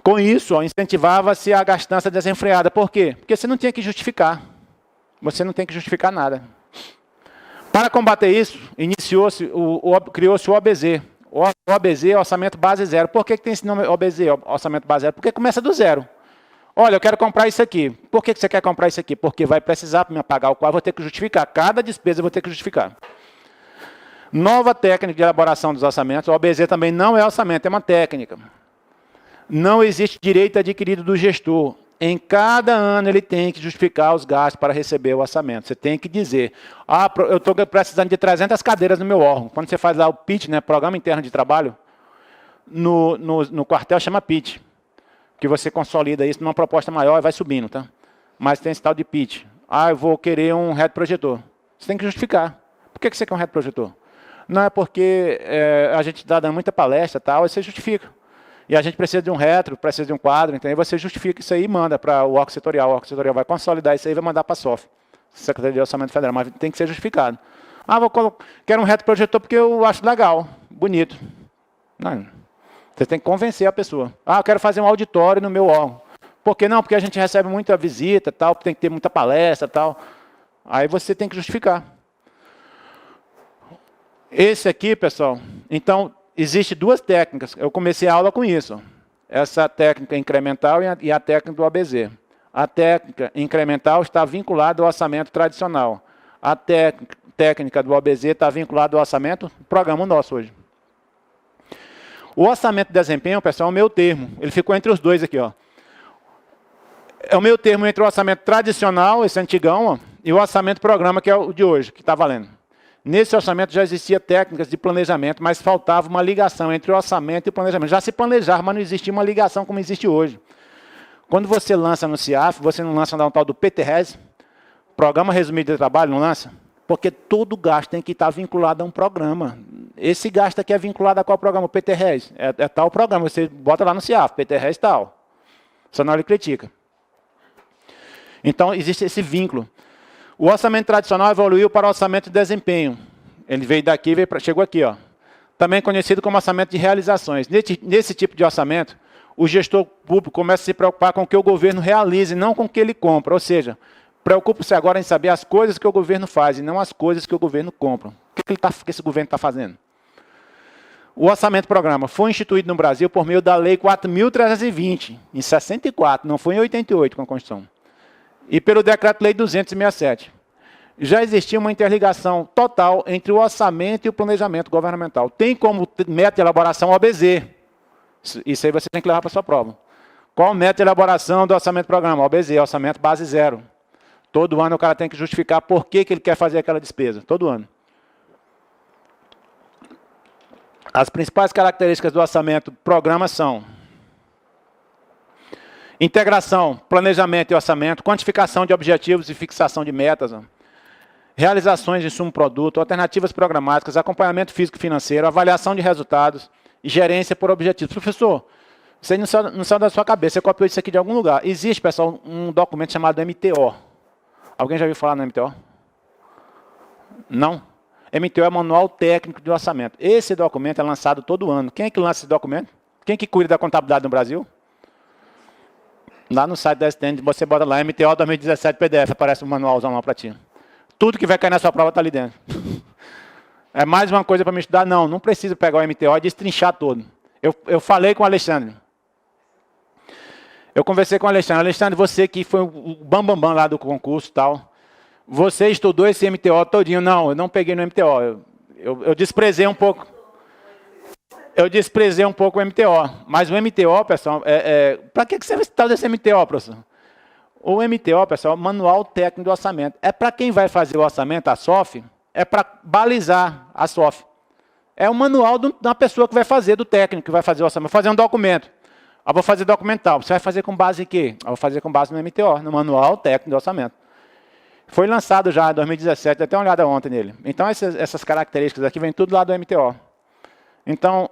Com isso, incentivava-se a gastança desenfreada. Por quê? Porque você não tinha que justificar. Você não tem que justificar nada. Para combater isso, criou-se o OBZ. O OBZ é orçamento base zero. Por que tem esse nome OBZ, orçamento base zero? Porque começa do zero. Olha, eu quero comprar isso aqui. Por que você quer comprar isso aqui? Porque vai precisar para me pagar o qual eu vou ter que justificar. Cada despesa eu vou ter que justificar. Nova técnica de elaboração dos orçamentos. O OBZ também não é orçamento, é uma técnica. Não existe direito adquirido do gestor. Em cada ano ele tem que justificar os gastos para receber o orçamento. Você tem que dizer, eu estou precisando de 300 cadeiras no meu órgão. Quando você faz lá o PIT, né, Programa Interno de Trabalho, no quartel chama PIT. Que você consolida isso numa proposta maior e vai subindo, tá? Mas tem esse tal de PIT. Eu vou querer um retroprojetor. Você tem que justificar. Por que você quer um retroprojetor? Não é porque a gente está dando muita palestra e tal, aí você justifica. E a gente precisa de um retro, precisa de um quadro, então aí você justifica isso aí e manda para o órgão setorial. O órgão setorial vai consolidar isso aí e vai mandar para a SOF, Secretaria de Orçamento Federal, mas tem que ser justificado. Quero um retroprojetor porque eu acho legal, bonito. Não. Você tem que convencer a pessoa. Eu quero fazer um auditório no meu órgão. Por que não? Porque a gente recebe muita visita, tal, tem que ter muita palestra, tal. Aí você tem que justificar. Esse aqui, pessoal, então, existe duas técnicas. Eu comecei a aula com isso. Essa técnica incremental e a técnica do OBZ. A técnica incremental está vinculada ao orçamento tradicional. A técnica do OBZ está vinculada ao orçamento, programa nosso hoje. O orçamento de desempenho, pessoal, é o meu termo. Ele ficou entre os dois aqui, ó. É o meu termo entre o orçamento tradicional, esse antigão, ó, e o orçamento programa, que é o de hoje, que está valendo. Nesse orçamento já existia técnicas de planejamento, mas faltava uma ligação entre o orçamento e o planejamento. Já se planejava, mas não existia uma ligação como existe hoje. Quando você lança no CIAF, você não lança um tal do PTRES, Programa Resumido de Trabalho, não lança? Porque todo gasto tem que estar vinculado a um programa. Esse gasto aqui é vinculado a qual programa? O PTRES. É tal programa. Você bota lá no CIAF, PTRES tal. Só não ele critica. Então, existe esse vínculo. O orçamento tradicional evoluiu para o orçamento de desempenho. Ele veio daqui, chegou aqui, ó. Também conhecido como orçamento de realizações. Nesse tipo de orçamento, o gestor público começa a se preocupar com o que o governo realiza e não com o que ele compra. Ou seja, preocupa-se agora em saber as coisas que o governo faz e não as coisas que o governo compra. O que esse governo está fazendo? O orçamento programa foi instituído no Brasil por meio da Lei 4.320, em 64, não foi em 88 com a Constituição. E pelo Decreto-Lei 267. Já existia uma interligação total entre o orçamento e o planejamento governamental. Tem como meta de elaboração o OBZ. Isso aí você tem que levar para a sua prova. Qual a meta de elaboração do orçamento programa? OBZ, orçamento base zero. Todo ano o cara tem que justificar por que ele quer fazer aquela despesa. Todo ano. As principais características do orçamento programa são integração, planejamento e orçamento, quantificação de objetivos e fixação de metas, realizações de insumo-produto, alternativas programáticas, acompanhamento físico-financeiro, avaliação de resultados e gerência por objetivos. Professor, você não saiu da sua cabeça, você copiou isso aqui de algum lugar. Existe, pessoal, um documento chamado MTO. Alguém já ouviu falar no MTO? Não? MTO é Manual Técnico de Orçamento. Esse documento é lançado todo ano. Quem é que lança esse documento? Quem é que cuida da contabilidade no Brasil? Lá no site da STN, você bota lá, MTO 2017 PDF, aparece um manualzão lá para ti. Tudo que vai cair na sua prova está ali dentro. É mais uma coisa para me estudar? Não, não precisa pegar o MTO e destrinchar todo. Eu falei com o Alexandre. Eu conversei com o Alexandre. Alexandre, você que foi o bambambam lá do concurso e tal, você estudou esse MTO todinho? Não, eu não peguei no MTO. Eu desprezei um pouco. Eu desprezei um pouco o MTO. Mas o MTO, pessoal, para que você vai estudar desse MTO, professor? O MTO, pessoal, Manual Técnico do Orçamento. É para quem vai fazer o orçamento, a SOF, é para balizar a SOF. É o manual da pessoa que vai fazer, do técnico que vai fazer o orçamento. Vou fazer um documento. Eu vou fazer documental. Você vai fazer com base em quê? Eu vou fazer com base no MTO, no Manual Técnico do Orçamento. Foi lançado já em 2017, dei até uma olhada ontem nele. Então, essas características aqui vêm tudo lá do MTO. Então,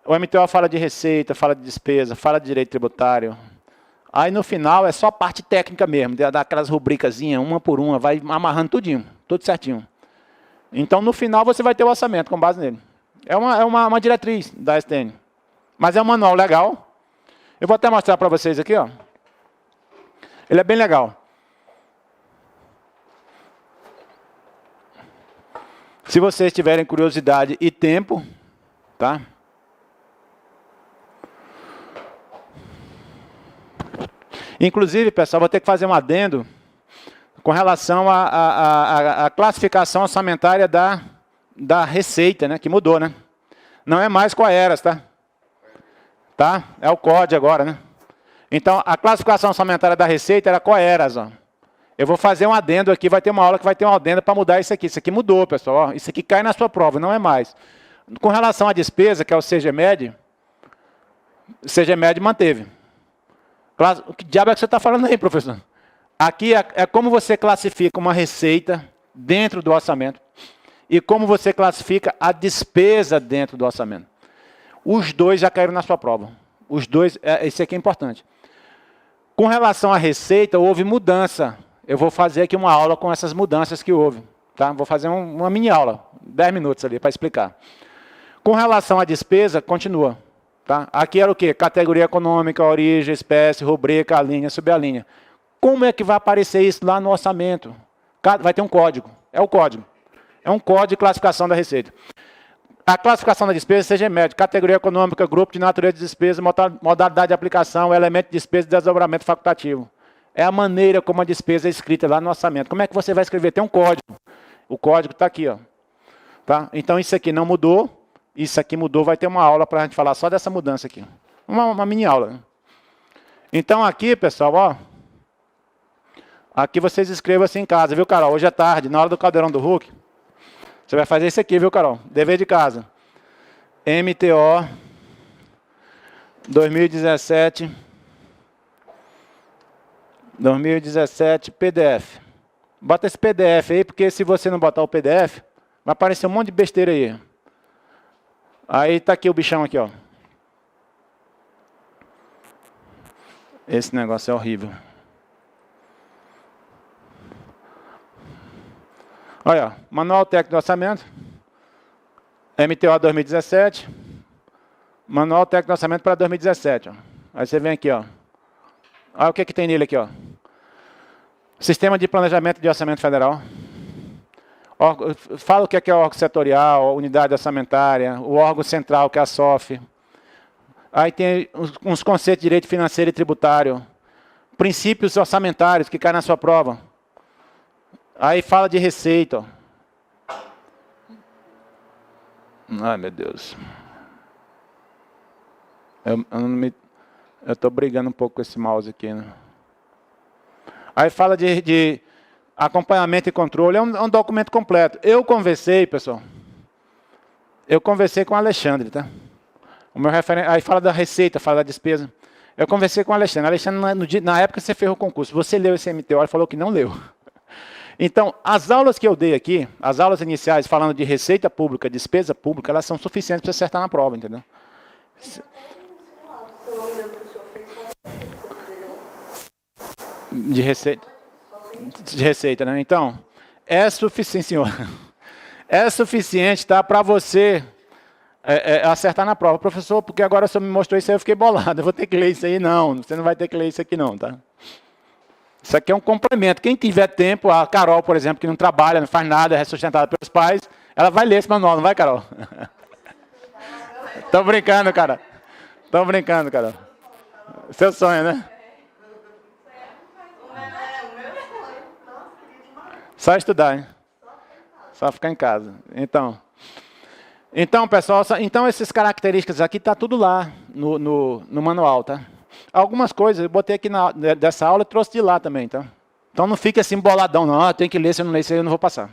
o MTO fala de receita, fala de despesa, fala de direito tributário. Aí, no final, é só parte técnica mesmo, daquelas rubricazinhas, uma por uma, vai amarrando tudinho, tudo certinho. Então, no final, você vai ter o orçamento com base nele. É uma diretriz da STN. Mas é um manual legal. Eu vou até mostrar para vocês aqui, ó. Ele é bem legal. Se vocês tiverem curiosidade e tempo, tá? Inclusive, pessoal, vou ter que fazer um adendo com relação à classificação orçamentária da Receita, né? Que mudou, né? Não é mais Coeras, tá? Tá? É o COD agora, né? Então, a classificação orçamentária da Receita era Coeras, ó. Eu vou fazer um adendo aqui, vai ter uma aula que vai ter um adendo para mudar isso aqui. Isso aqui mudou, pessoal. Ó. Isso aqui cai na sua prova, não é mais. Com relação à despesa, que é o CGMED, o CGMED manteve. O que diabo é que você está falando aí, professor? Aqui é como você classifica uma receita dentro do orçamento e como você classifica a despesa dentro do orçamento. Os dois já caíram na sua prova. Os dois, esse aqui é importante. Com relação à receita, houve mudança. Eu vou fazer aqui uma aula com essas mudanças que houve. Tá? Vou fazer uma mini aula, 10 minutos ali, para explicar. Com relação à despesa, continua. Tá? Aqui era o quê? Categoria econômica, origem, espécie, rubrica, a linha, subir a linha. Como é que vai aparecer isso lá no orçamento? Vai ter um código. É o código. É um código de classificação da receita. A classificação da despesa, CGMED, categoria econômica, grupo de natureza de despesa, modalidade de aplicação, elemento de despesa e desdobramento facultativo. É a maneira como a despesa é escrita lá no orçamento. Como é que você vai escrever? Tem um código. O código está aqui, ó. Tá? Então, isso aqui não mudou. Isso aqui mudou. Vai ter uma aula para a gente falar só dessa mudança aqui. Uma mini aula. Então, aqui, pessoal, ó. Aqui vocês escrevam assim em casa, viu, Carol? Hoje é tarde, na hora do caldeirão do Hulk. Você vai fazer isso aqui, viu, Carol? Dever de casa. MTO 2017 PDF. Bota esse PDF aí, porque se você não botar o PDF, vai aparecer um monte de besteira aí. Aí tá aqui o bichão aqui, ó. Esse negócio é horrível. Olha, ó, Manual Técnico do Orçamento, MTO 2017, Manual Técnico do Orçamento para 2017. Ó. Aí você vem aqui, ó. Olha o que tem nele aqui, ó. Sistema de Planejamento de Orçamento Federal. Fala o que é o órgão setorial, a unidade orçamentária, o órgão central, que é a SOF. Aí tem uns conceitos de direito financeiro e tributário. Princípios orçamentários, que caem na sua prova. Aí fala de receita. Ó. Ai, meu Deus. Eu estou brigando um pouco com esse mouse aqui, né? Aí fala de acompanhamento e controle, é um documento completo. Eu conversei, pessoal, com o Alexandre, tá? O meu referente, aí fala da receita, fala da despesa. Eu conversei com o Alexandre. Alexandre, na época você fez o concurso, você leu esse MTO e falou que não leu. Então, as aulas que eu dei aqui, as aulas iniciais falando de receita pública, despesa pública, elas são suficientes para você acertar na prova, entendeu? De receita. De receita, né? Então, é suficiente, senhor. É suficiente, tá, para você acertar na prova. Professor, porque agora o senhor me mostrou isso aí, eu fiquei bolado. Eu vou ter que ler isso aí? Não, você não vai ter que ler isso aqui não, tá? Isso aqui é um complemento. Quem tiver tempo, a Carol, por exemplo, que não trabalha, não faz nada, é sustentada pelos pais, ela vai ler esse manual, não vai, Carol? Tô brincando, cara. Tô brincando, Carol. Seu sonho, né? Só estudar, hein? Só ficar em casa. Então, pessoal, então essas características aqui tá tudo lá no manual, tá? Algumas coisas eu botei aqui dessa aula e trouxe de lá também, tá? Então não fique assim boladão, não. Tem que ler, se eu não ler isso aí eu não vou passar.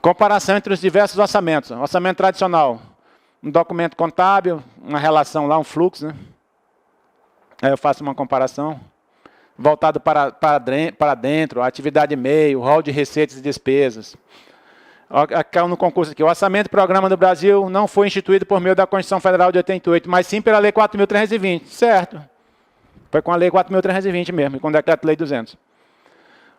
Comparação entre os diversos orçamentos. Orçamento tradicional, um documento contábil, uma relação lá, um fluxo, né? Aí eu faço uma comparação. Voltado para dentro, atividade e meio, rol de receitas e despesas. Aqui no concurso aqui, o orçamento e programa do Brasil não foi instituído por meio da Constituição Federal de 88, mas sim pela Lei 4.320. Certo. Foi com a Lei 4.320 mesmo, e com o Decreto-Lei 200.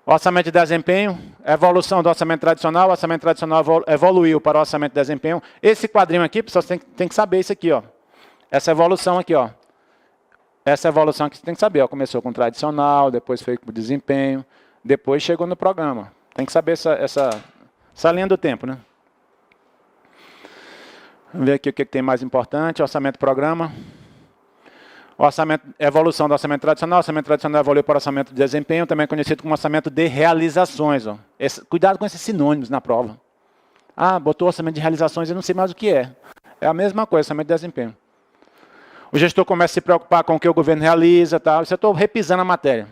Orçamento de desempenho, evolução do orçamento tradicional. O orçamento tradicional evoluiu para o orçamento de desempenho. Esse quadrinho aqui, pessoal, você tem que saber isso aqui, ó. Essa evolução aqui, ó. Essa evolução que você tem que saber, ó. Começou com o tradicional, depois foi com o desempenho, depois chegou no programa. Tem que saber essa linha do tempo, né? Vamos ver aqui o que tem mais importante. Orçamento programa. Evolução do orçamento tradicional. O orçamento tradicional evoluiu para o orçamento de desempenho, também conhecido como orçamento de realizações. Ó. Cuidado com esses sinônimos na prova. Ah, botou orçamento de realizações e não sei mais o que é. É a mesma coisa, orçamento de desempenho. O gestor começa a se preocupar com o que o governo realiza. Tal. Isso eu estou repisando a matéria.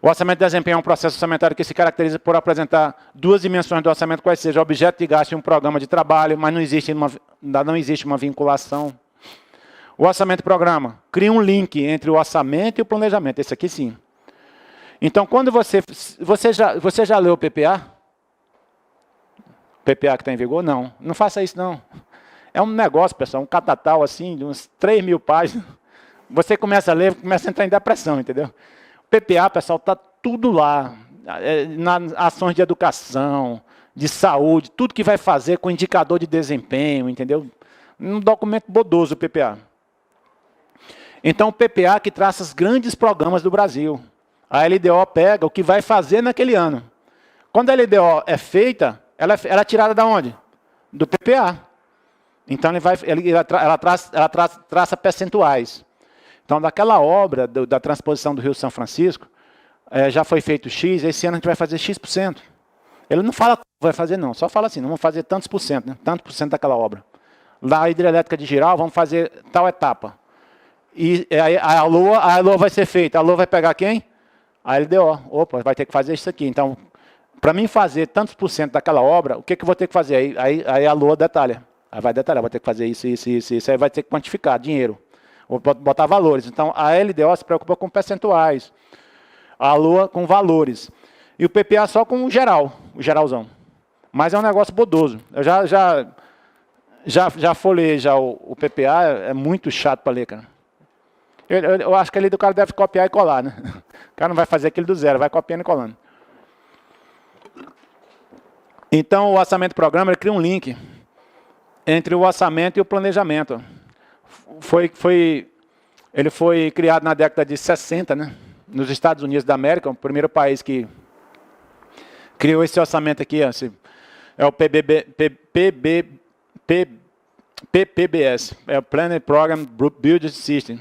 O orçamento de desempenho é um processo orçamentário que se caracteriza por apresentar duas dimensões do orçamento, quais sejam objeto de gasto e um programa de trabalho, mas não existe uma vinculação. O orçamento-programa cria um link entre o orçamento e o planejamento. Esse aqui sim. Então, quando você já leu o PPA? PPA que está em vigor? Não. Não faça isso, não. É um negócio, pessoal, um catatal assim, de uns 3.000 páginas. Você começa a ler, começa a entrar em depressão, entendeu? PPA, pessoal, está tudo lá, nas ações de educação, de saúde, tudo que vai fazer com indicador de desempenho, entendeu? Um documento bodoso, o PPA. Então, o PPA que traça os grandes programas do Brasil. A LDO pega o que vai fazer naquele ano. Quando a LDO é feita, ela é tirada de onde? Do PPA. Então, ela traça percentuais. Então, daquela obra da transposição do Rio São Francisco, já foi feito X, esse ano a gente vai fazer X%. Ele não fala que vai fazer, não. Só fala assim, não vamos fazer tantos por cento, né? Tanto por cento daquela obra. Lá, a hidrelétrica de Giral, vamos fazer tal etapa. E a LOA vai ser feita. A LOA vai pegar quem? A LDO. Opa, vai ter que fazer isso aqui. Então, para mim fazer tantos por cento daquela obra, o que eu vou ter que fazer? Aí a LOA detalha. Aí vai detalhar, vai ter que fazer isso. Aí vai ter que quantificar, dinheiro. Vou botar valores. Então, a LDO se preocupa com percentuais. A LOA com valores. E o PPA só com o geral, o geralzão. Mas é um negócio bodoso. Eu já folhei já o PPA, é muito chato para ler, cara. Eu acho que ali do cara deve copiar e colar, né? O cara não vai fazer aquilo do zero, vai copiando e colando. Então, o orçamento-programa cria um link entre o orçamento e o planejamento. Ele foi criado na década de 60, né? Nos Estados Unidos da América, o primeiro país que criou esse orçamento aqui. É o PPBS, é o Planning Program Building System.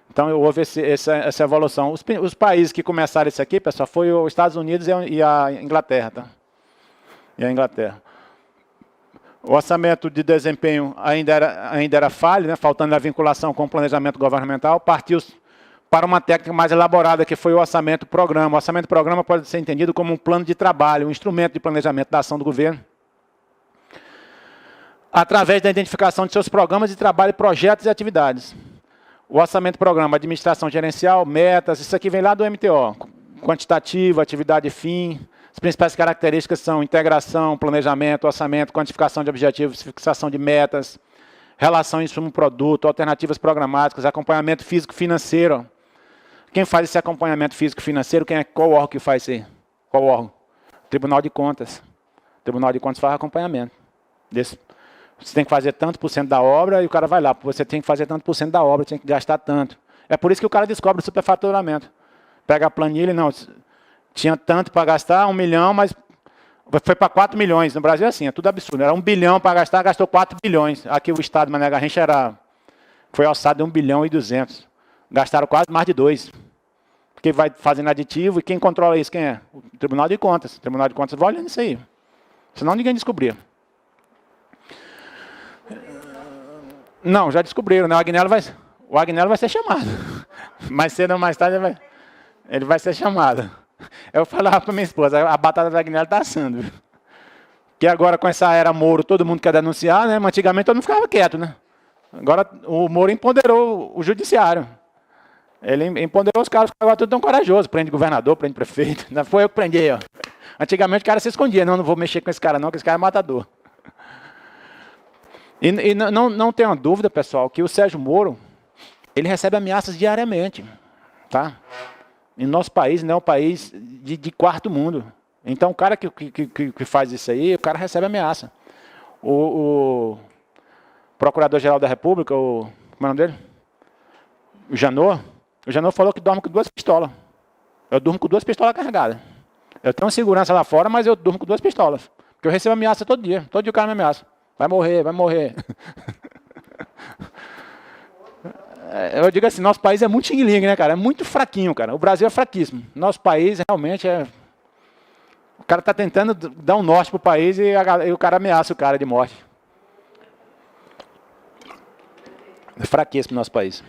Então, houve essa evolução. Os países que começaram isso aqui, pessoal, foi os Estados Unidos e a Inglaterra. Tá? E a Inglaterra. O orçamento de desempenho ainda era falho, né? Faltando a vinculação com o planejamento governamental. Partiu para uma técnica mais elaborada, que foi o orçamento-programa. O orçamento-programa pode ser entendido como um plano de trabalho, um instrumento de planejamento da ação do governo, através da identificação de seus programas de trabalho, projetos e atividades. O orçamento-programa, administração gerencial, metas, isso aqui vem lá do MTO. Quantitativo, atividade fim. As principais características são integração, planejamento, orçamento, quantificação de objetivos, fixação de metas, relação insumo-produto, alternativas programáticas, acompanhamento físico-financeiro. Quem faz esse acompanhamento físico-financeiro? Qual órgão que faz isso aí? Qual órgão? Tribunal de Contas. O Tribunal de Contas faz acompanhamento. Você tem que fazer tanto por cento da obra e o cara vai lá. Você tem que fazer tanto por cento da obra, tem que gastar tanto. É por isso que o cara descobre o superfaturamento. Pega a planilha, não, tinha tanto para gastar, 1 milhão, mas foi para 4 milhões. No Brasil é assim, é tudo absurdo. Era 1 bilhão para gastar, gastou 4 bilhões. Aqui o estado de Mané Garrincha foi alçado de 1 bilhão e 200. Gastaram quase mais de 2. Porque vai fazendo aditivo, e quem controla isso, quem é? O Tribunal de Contas. O Tribunal de Contas vai olhando isso aí. Senão ninguém descobria. Não, já descobriram, né? O Agnello vai ser chamado. Mais cedo ou mais tarde ele vai ser chamado. Eu falava para minha esposa, a batata da Agnello está assando. Viu? Que agora com essa era Moro, todo mundo quer denunciar, né? Mas antigamente todo mundo ficava quieto, né? Agora o Moro empoderou o judiciário. Ele empoderou os caras, agora tudo tão corajoso. Prende governador, prende prefeito. Não foi eu que prendi, ó. Antigamente o cara se escondia. Não vou mexer com esse cara não, que esse cara é matador. E não tenha dúvida, pessoal, que o Sérgio Moro, ele recebe ameaças diariamente. Tá? E nosso país não é um país de quarto mundo. Então o cara que faz isso aí, o cara recebe ameaça. O Procurador-Geral da República, como é o nome dele? O Janot falou que dorme com 2 pistolas. Eu durmo com 2 pistolas carregadas. Eu tenho segurança lá fora, mas eu durmo com 2 pistolas. Porque eu recebo ameaça todo dia. Todo dia o cara me ameaça. Vai morrer, vai morrer. Eu digo assim, nosso país é muito xing-ling, né, cara? É muito fraquinho, cara. O Brasil é fraquíssimo. Nosso país realmente é... O cara está tentando dar um norte pro país e o cara ameaça o cara de morte. É fraquíssimo nosso país.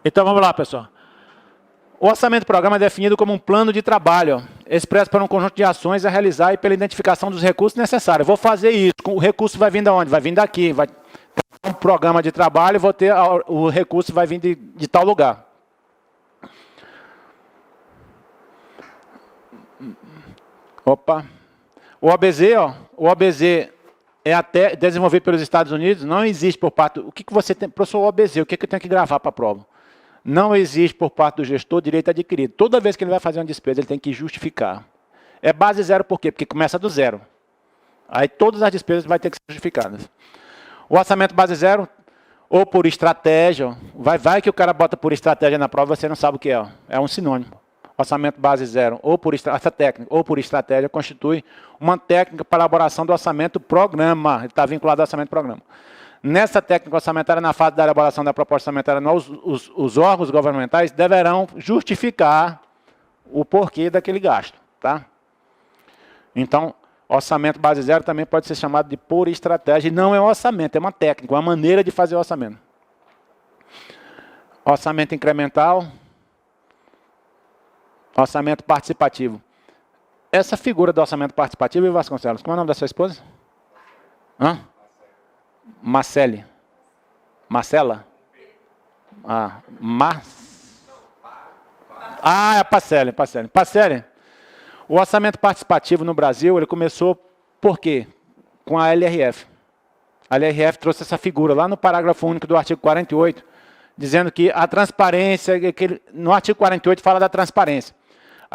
Então vamos lá, pessoal. O orçamento-programa é definido como um plano de trabalho, expresso para um conjunto de ações a realizar e pela identificação dos recursos necessários. Vou fazer isso. O recurso vai vir de onde? Vai vir daqui. Vai ter um programa de trabalho, vou ter o recurso vai vir de tal lugar. Opa. O OBZ é até desenvolvido pelos Estados Unidos, não existe por parte... O que você tem? Professor, o OBZ, o que eu tenho que gravar para a prova? Não existe por parte do gestor direito adquirido. Toda vez que ele vai fazer uma despesa, ele tem que justificar. É base zero por quê? Porque começa do zero. Aí todas as despesas vão ter que ser justificadas. O orçamento base zero, ou por estratégia, vai que o cara bota por estratégia na prova, você não sabe o que é. É um sinônimo. Orçamento base zero, ou por essa técnica, ou por estratégia, constitui uma técnica para elaboração do orçamento-programa. Ele está vinculado ao orçamento-programa. Nessa técnica orçamentária, na fase da elaboração da proposta orçamentária anual, os órgãos governamentais deverão justificar o porquê daquele gasto. Tá? Então, orçamento base zero também pode ser chamado de por estratégia. E não é um orçamento, é uma técnica, uma maneira de fazer o orçamento. Orçamento incremental. Orçamento participativo. Essa figura do orçamento participativo, Vasconcelos, como é o nome da sua esposa? Hã? Marcele. Marcela? Ah, é a Pacelle. Pacelle, o orçamento participativo no Brasil, ele começou por quê? Com a LRF. A LRF trouxe essa figura lá no parágrafo único do artigo 48, dizendo que a transparência, no artigo 48 fala da transparência.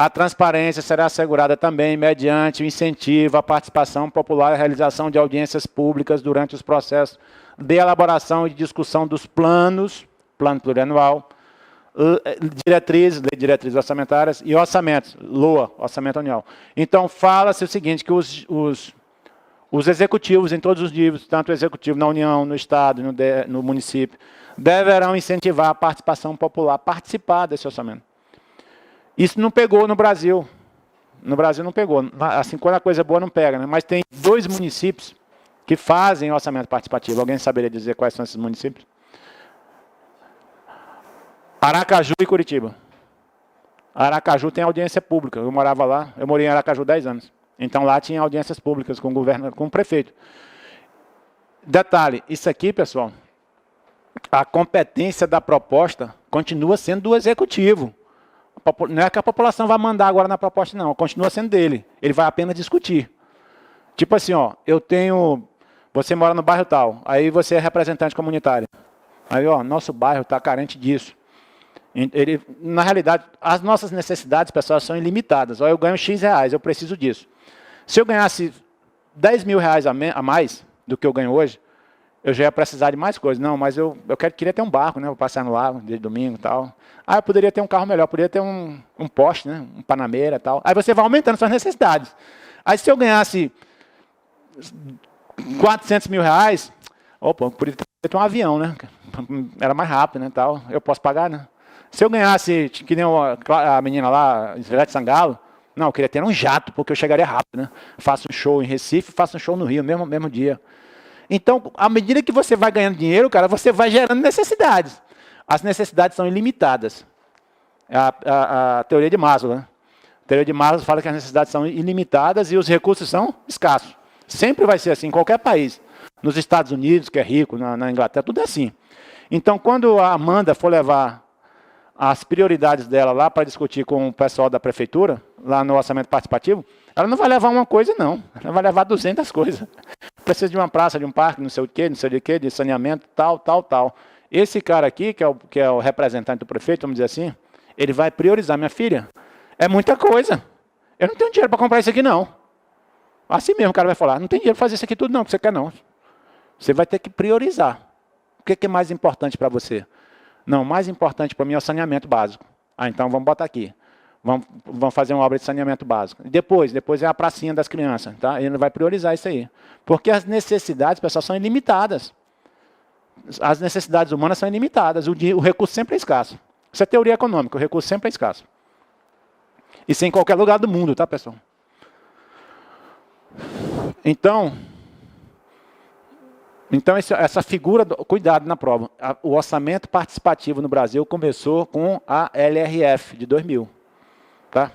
A transparência será assegurada também mediante o incentivo à participação popular e a realização de audiências públicas durante os processos de elaboração e de discussão dos planos, plano plurianual, diretrizes, lei de diretrizes orçamentárias e orçamentos, LOA, orçamento anual. Então, fala-se o seguinte, que os executivos em todos os níveis, tanto o executivo na União, no Estado, no município, deverão incentivar a participação popular, participar desse orçamento. Isso não pegou no Brasil. No Brasil não pegou. Assim, quando a coisa é boa, não pega. Né? Mas tem 2 municípios que fazem orçamento participativo. Alguém saberia dizer quais são esses municípios? Aracaju e Curitiba. Aracaju tem audiência pública. Eu morava lá, eu morei em Aracaju 10 anos. Então lá tinha audiências públicas com o governo, com o prefeito. Detalhe, isso aqui, pessoal, a competência da proposta continua sendo do executivo. Não é que a população vai mandar agora na proposta, não. Continua sendo dele. Ele vai apenas discutir. Tipo assim, ó, você mora no bairro tal, aí você é representante comunitário. Aí, ó, nosso bairro está carente disso. Na realidade, as nossas necessidades, pessoal, são ilimitadas. Ó, eu ganho X reais, eu preciso disso. Se eu ganhasse 10 mil reais a mais do que eu ganho hoje, eu já ia precisar de mais coisas. Não, mas eu queria ter um barco, né? Vou passear no lago de domingo e tal. Ah, eu poderia ter um carro melhor, poderia ter um Porsche, né? Um Panamera e tal. Aí você vai aumentando suas necessidades. Aí se eu ganhasse 400 mil reais, opa, eu poderia ter um avião, né? Era mais rápido, né? Tal. Eu posso pagar, né? Se eu ganhasse, que nem a menina lá, Ivete Sangalo, não, eu queria ter um jato, porque eu chegaria rápido, né? Faço um show em Recife, faço um show no Rio, mesmo dia. Então, à medida que você vai ganhando dinheiro, cara, você vai gerando necessidades. As necessidades são ilimitadas. É a teoria de Maslow, né? A teoria de Maslow fala que as necessidades são ilimitadas e os recursos são escassos. Sempre vai ser assim, em qualquer país. Nos Estados Unidos, que é rico, na Inglaterra, tudo é assim. Então, quando a Amanda for levar as prioridades dela lá para discutir com o pessoal da prefeitura, lá no orçamento participativo, ela não vai levar uma coisa, não. Ela vai levar 200 coisas. Precisa de uma praça, de um parque, não sei o quê, de saneamento, tal. Esse cara aqui, que é o representante do prefeito, vamos dizer assim, ele vai priorizar. Minha filha, é muita coisa. Eu não tenho dinheiro para comprar isso aqui, não. Assim mesmo o cara vai falar, não tem dinheiro para fazer isso aqui tudo, não, que você quer, não. Você vai ter que priorizar. O que é mais importante para você? Não, o mais importante para mim é o saneamento básico. Ah, então vamos botar aqui. Vamos fazer uma obra de saneamento básico. Depois é a pracinha das crianças. Tá? Ele vai priorizar isso aí. Porque as necessidades, pessoal, são ilimitadas. As necessidades humanas são ilimitadas. O recurso sempre é escasso. Isso é teoria econômica. O recurso sempre é escasso. Isso em qualquer lugar do mundo, tá, pessoal? Então essa figura, cuidado na prova. O orçamento participativo no Brasil começou com a LRF de 2000. Tá?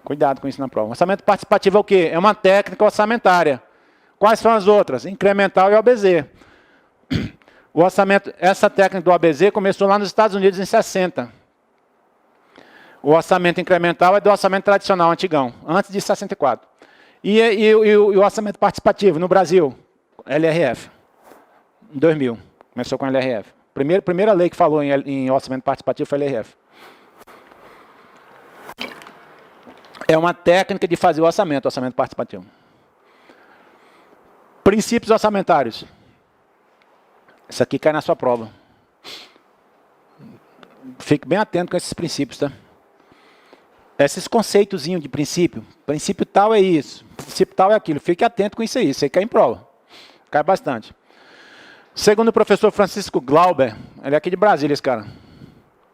Cuidado com isso na prova. Orçamento participativo é o quê? É uma técnica orçamentária. Quais são as outras? Incremental e OBZ. Essa técnica do OBZ começou lá nos Estados Unidos em 60. O orçamento incremental é do orçamento tradicional, antigão, antes de 64. E o orçamento participativo no Brasil? LRF. Em 2000. Começou com a LRF. Primeira lei que falou em orçamento participativo foi a LRF. É uma técnica de fazer o orçamento participativo. Princípios orçamentários. Isso aqui cai na sua prova. Fique bem atento com esses princípios, tá? Esses conceitozinhos de princípio. Princípio tal é isso. Princípio tal é aquilo. Fique atento com isso aí. Isso aí cai em prova. Cai bastante. Segundo o professor Francisco Glauber, ele é aqui de Brasília, esse cara.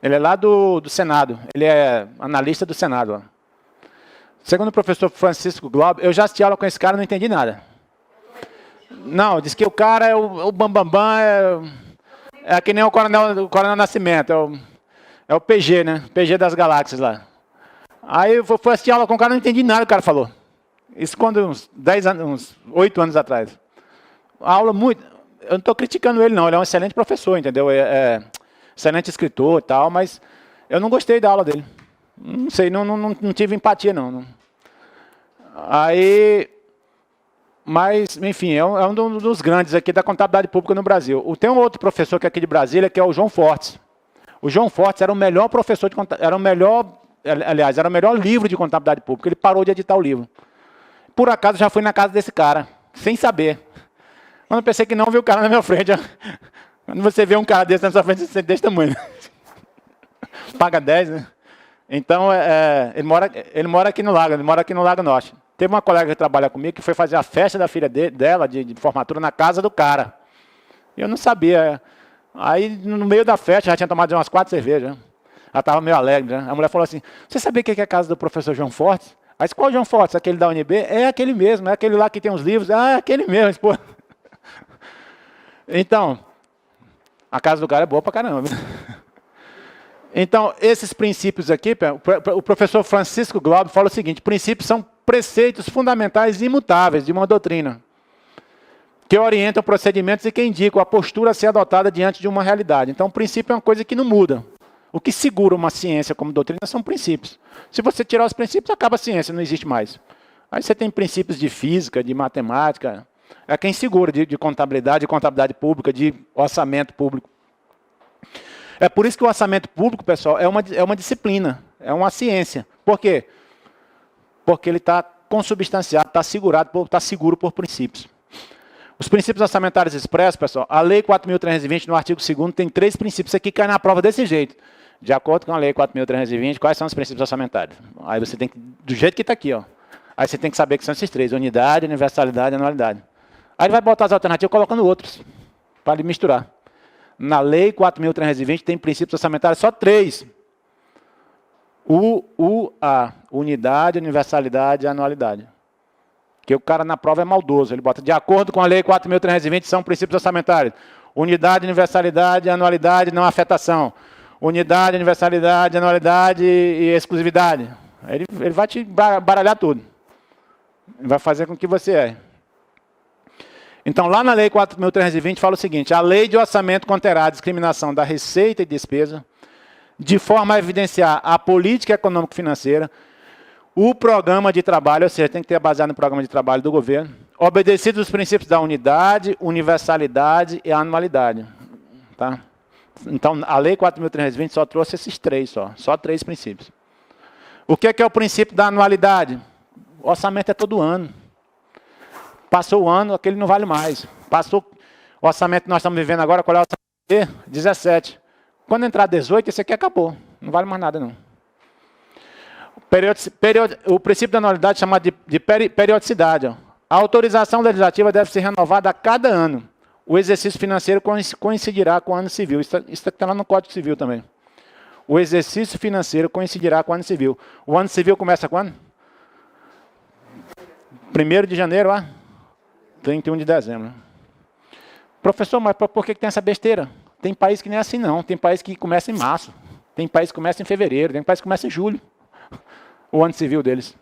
Ele é lá do Senado. Ele é analista do Senado. Ó. Segundo o professor Francisco Glauber, eu já assisti aula com esse cara e não entendi nada. Não, diz que o cara é o bambambam, é que nem o Coronel Nascimento, é o PG, né? PG das galáxias lá. Aí eu fui assistir aula com o cara e não entendi nada, o cara falou. Isso quando uns 10 anos, uns 8 anos atrás. A aula muito... Eu não estou criticando ele, não. Ele é um excelente professor, entendeu? Excelente escritor e tal, mas eu não gostei da aula dele. Não sei, não tive empatia, não. Aí... Mas, enfim, é um dos grandes aqui da contabilidade pública no Brasil. Tem um outro professor que é aqui de Brasília, que é o João Fortes. O João Fortes era o melhor professor de contabilidade, era o melhor livro de contabilidade pública. Ele parou de editar o livro. Por acaso, já fui na casa desse cara, sem saber. Quando eu pensei que não, vi o cara na minha frente. Quando você vê um cara desse na sua frente, você desse tamanho. Paga 10, né? Então, ele mora aqui no Lago, ele mora aqui no Lago Norte. Teve uma colega que trabalha comigo que foi fazer a festa da filha dela, de formatura, na casa do cara. Eu não sabia. Aí, no meio da festa, já tinha tomado umas 4 cervejas. Ela estava meio alegre. Né? A mulher falou assim, você sabia que é a casa do professor João Fortes? Aí, qual João Fortes? Aquele da UNB? É aquele mesmo, é aquele lá que tem os livros. Ah, é aquele mesmo. Pô. Então, a casa do cara é boa pra caramba. Então, esses princípios aqui, o professor Francisco Glauber fala o seguinte: princípios são preceitos fundamentais e imutáveis de uma doutrina, que orientam procedimentos e que indicam a postura a ser adotada diante de uma realidade. Então, o princípio é uma coisa que não muda. O que segura uma ciência como doutrina são princípios. Se você tirar os princípios, acaba a ciência, não existe mais. Aí você tem princípios de física, de matemática, é quem segura de contabilidade pública, de orçamento público. É por isso que o orçamento público, pessoal, é uma disciplina, é uma ciência. Por quê? Porque ele está consubstanciado, está seguro por princípios. Os princípios orçamentários expressos, pessoal, a Lei 4.320, no artigo 2º, tem 3 princípios aqui que caem na prova desse jeito. De acordo com a Lei 4.320, quais são os princípios orçamentários? Aí você tem que, do jeito que está aqui, ó. Aí você tem que saber que são esses 3, unidade, universalidade e anualidade. Aí ele vai botar as alternativas colocando outros, para ele misturar. Na Lei 4.320 tem princípios orçamentários só 3. A unidade, universalidade e anualidade. Porque o cara na prova é maldoso, ele bota de acordo com a Lei 4.320 são princípios orçamentários. Unidade, universalidade, anualidade, não afetação. Unidade, universalidade, anualidade e exclusividade. Ele vai te baralhar tudo. Ele vai fazer com que você é. Então, lá na Lei 4.320 fala o seguinte: a lei de orçamento conterá a discriminação da receita e despesa, de forma a evidenciar a política econômico-financeira, o programa de trabalho, ou seja, tem que ter baseado no programa de trabalho do governo, obedecidos os princípios da unidade, universalidade e anualidade. Tá? Então, a Lei 4.320 só trouxe esses 3, só 3 princípios. O que é o princípio da anualidade? O orçamento é todo ano. Passou o ano, aquele não vale mais. Passou o orçamento que nós estamos vivendo agora, qual é o orçamento? 17. Quando entrar 18, esse aqui acabou. Não vale mais nada, não. O princípio da anualidade é chamado de periodicidade. Ó. A autorização legislativa deve ser renovada a cada ano. O exercício financeiro coincidirá com o ano civil. Isso está lá no Código Civil também. O exercício financeiro coincidirá com o ano civil. O ano civil começa quando? 1º de janeiro a 31 de dezembro. Professor, mas por que tem essa besteira? Tem país que nem é assim, não. Tem país que começa em março. Tem país que começa em fevereiro. Tem país que começa em julho. O ano civil deles.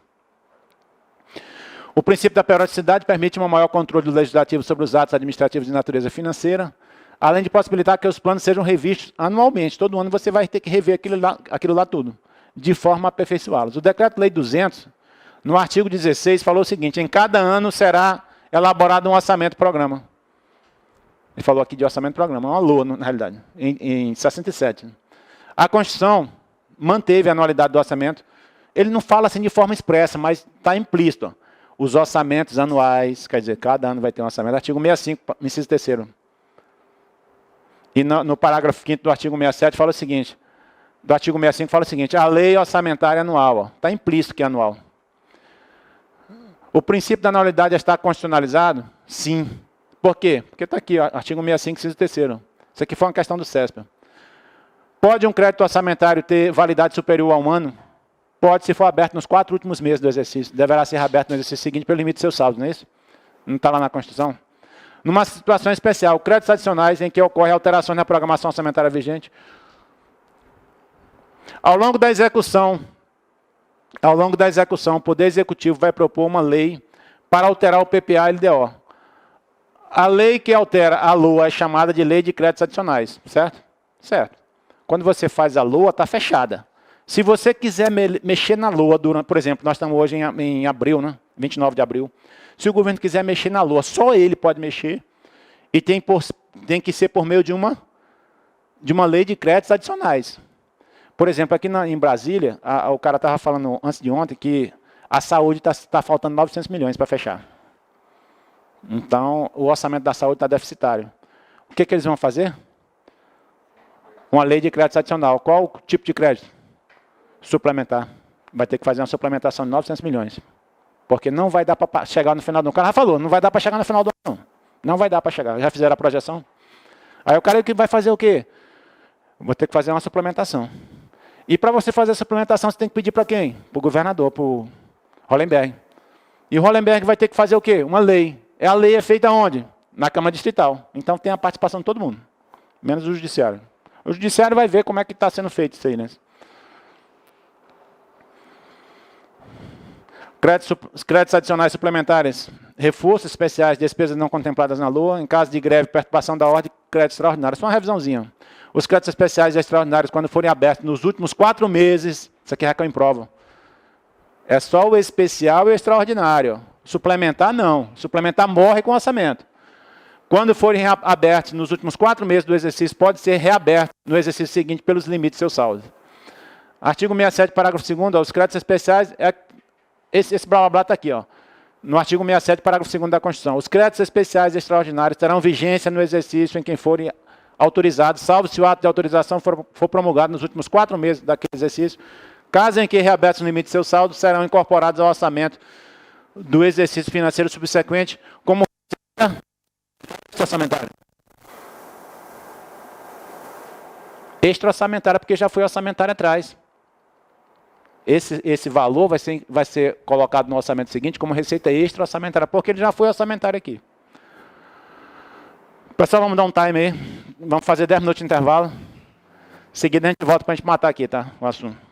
O princípio da periodicidade permite um maior controle do legislativo sobre os atos administrativos de natureza financeira, além de possibilitar que os planos sejam revistos anualmente. Todo ano você vai ter que rever aquilo lá tudo, de forma a aperfeiçoá-los. O Decreto-Lei 200, no artigo 16, falou o seguinte: em cada ano será elaborado um orçamento-programa. Ele falou aqui de orçamento-programa, uma LOA, na realidade, em 67. A Constituição manteve a anualidade do orçamento. Ele não fala assim de forma expressa, mas está implícito. Ó. Os orçamentos anuais, quer dizer, cada ano vai ter um orçamento. Artigo 65, inciso 3º. E no parágrafo 5º do artigo 67 fala o seguinte, do artigo 65 fala o seguinte: a lei orçamentária anual. Está implícito que é anual. O princípio da anualidade está constitucionalizado? Sim. Por quê? Porque está aqui, ó, artigo 65, inciso 3º. Isso aqui foi uma questão do CESP. Pode um crédito orçamentário ter validade superior a 1 ano? Pode, se for aberto nos 4 últimos meses do exercício. Deverá ser reaberto no exercício seguinte pelo limite do seu saldo, não é isso? Não está lá na Constituição? Numa situação especial, créditos adicionais em que ocorre alterações na programação orçamentária vigente. Ao longo da execução, o Poder Executivo vai propor uma lei para alterar o PPA e LDO. A lei que altera a LOA é chamada de Lei de Créditos Adicionais, certo? Certo. Quando você faz a LOA, está fechada. Se você quiser mexer na LOA, por exemplo, nós estamos hoje em abril, né? 29 de abril. Se o governo quiser mexer na LOA, só ele pode mexer. E tem que ser por meio de uma lei de créditos adicionais. Por exemplo, aqui em Brasília, o cara estava falando antes de ontem que a saúde está faltando 900 milhões para fechar. Então, o orçamento da saúde está deficitário. O que eles vão fazer? Uma lei de crédito adicional. Qual o tipo de crédito? Suplementar. Vai ter que fazer uma suplementação de 900 milhões. Porque não vai dar para chegar no final do ano. O cara já falou, não vai dar para chegar no final do ano. Não vai dar para chegar. Já fizeram a projeção. Aí o cara que vai fazer o quê? Vou ter que fazer uma suplementação. E para você fazer a suplementação, você tem que pedir para quem? Para o governador, para o Hollenberg. E o Hollenberg vai ter que fazer o quê? Uma lei. A lei é feita onde? Na Câmara Distrital. Então tem a participação de todo mundo. Menos o Judiciário. O judiciário vai ver como é que está sendo feito isso aí, né? Créditos adicionais suplementares, reforços especiais, despesas não contempladas na LOA, em caso de greve, perturbação da ordem, créditos extraordinários. Só uma revisãozinha. Os créditos especiais e extraordinários, quando forem abertos nos últimos 4 meses, isso aqui é recão em prova. É só o especial e o extraordinário. Suplementar, não. Suplementar morre com o orçamento. Quando forem abertos nos últimos 4 meses do exercício, pode ser reaberto no exercício seguinte pelos limites do seu saldo. Artigo 67, parágrafo 2º, os créditos especiais, esse blá blá blá está aqui, ó, no artigo 67, parágrafo 2º da Constituição. Os créditos especiais e extraordinários terão vigência no exercício em quem forem autorizados, salvo se o ato de autorização for promulgado nos últimos 4 meses daquele exercício. Caso em que reabertos no limite de seu saldo, serão incorporados ao orçamento do exercício financeiro subsequente como orçamentário. Extra-orçamentária, porque já foi orçamentária atrás. Esse valor vai ser colocado no orçamento seguinte como receita extra-orçamentária, porque ele já foi orçamentário aqui. Pessoal, vamos dar um time aí. Vamos fazer 10 minutos de intervalo. Em seguida a gente volta para a gente matar aqui, tá? O assunto.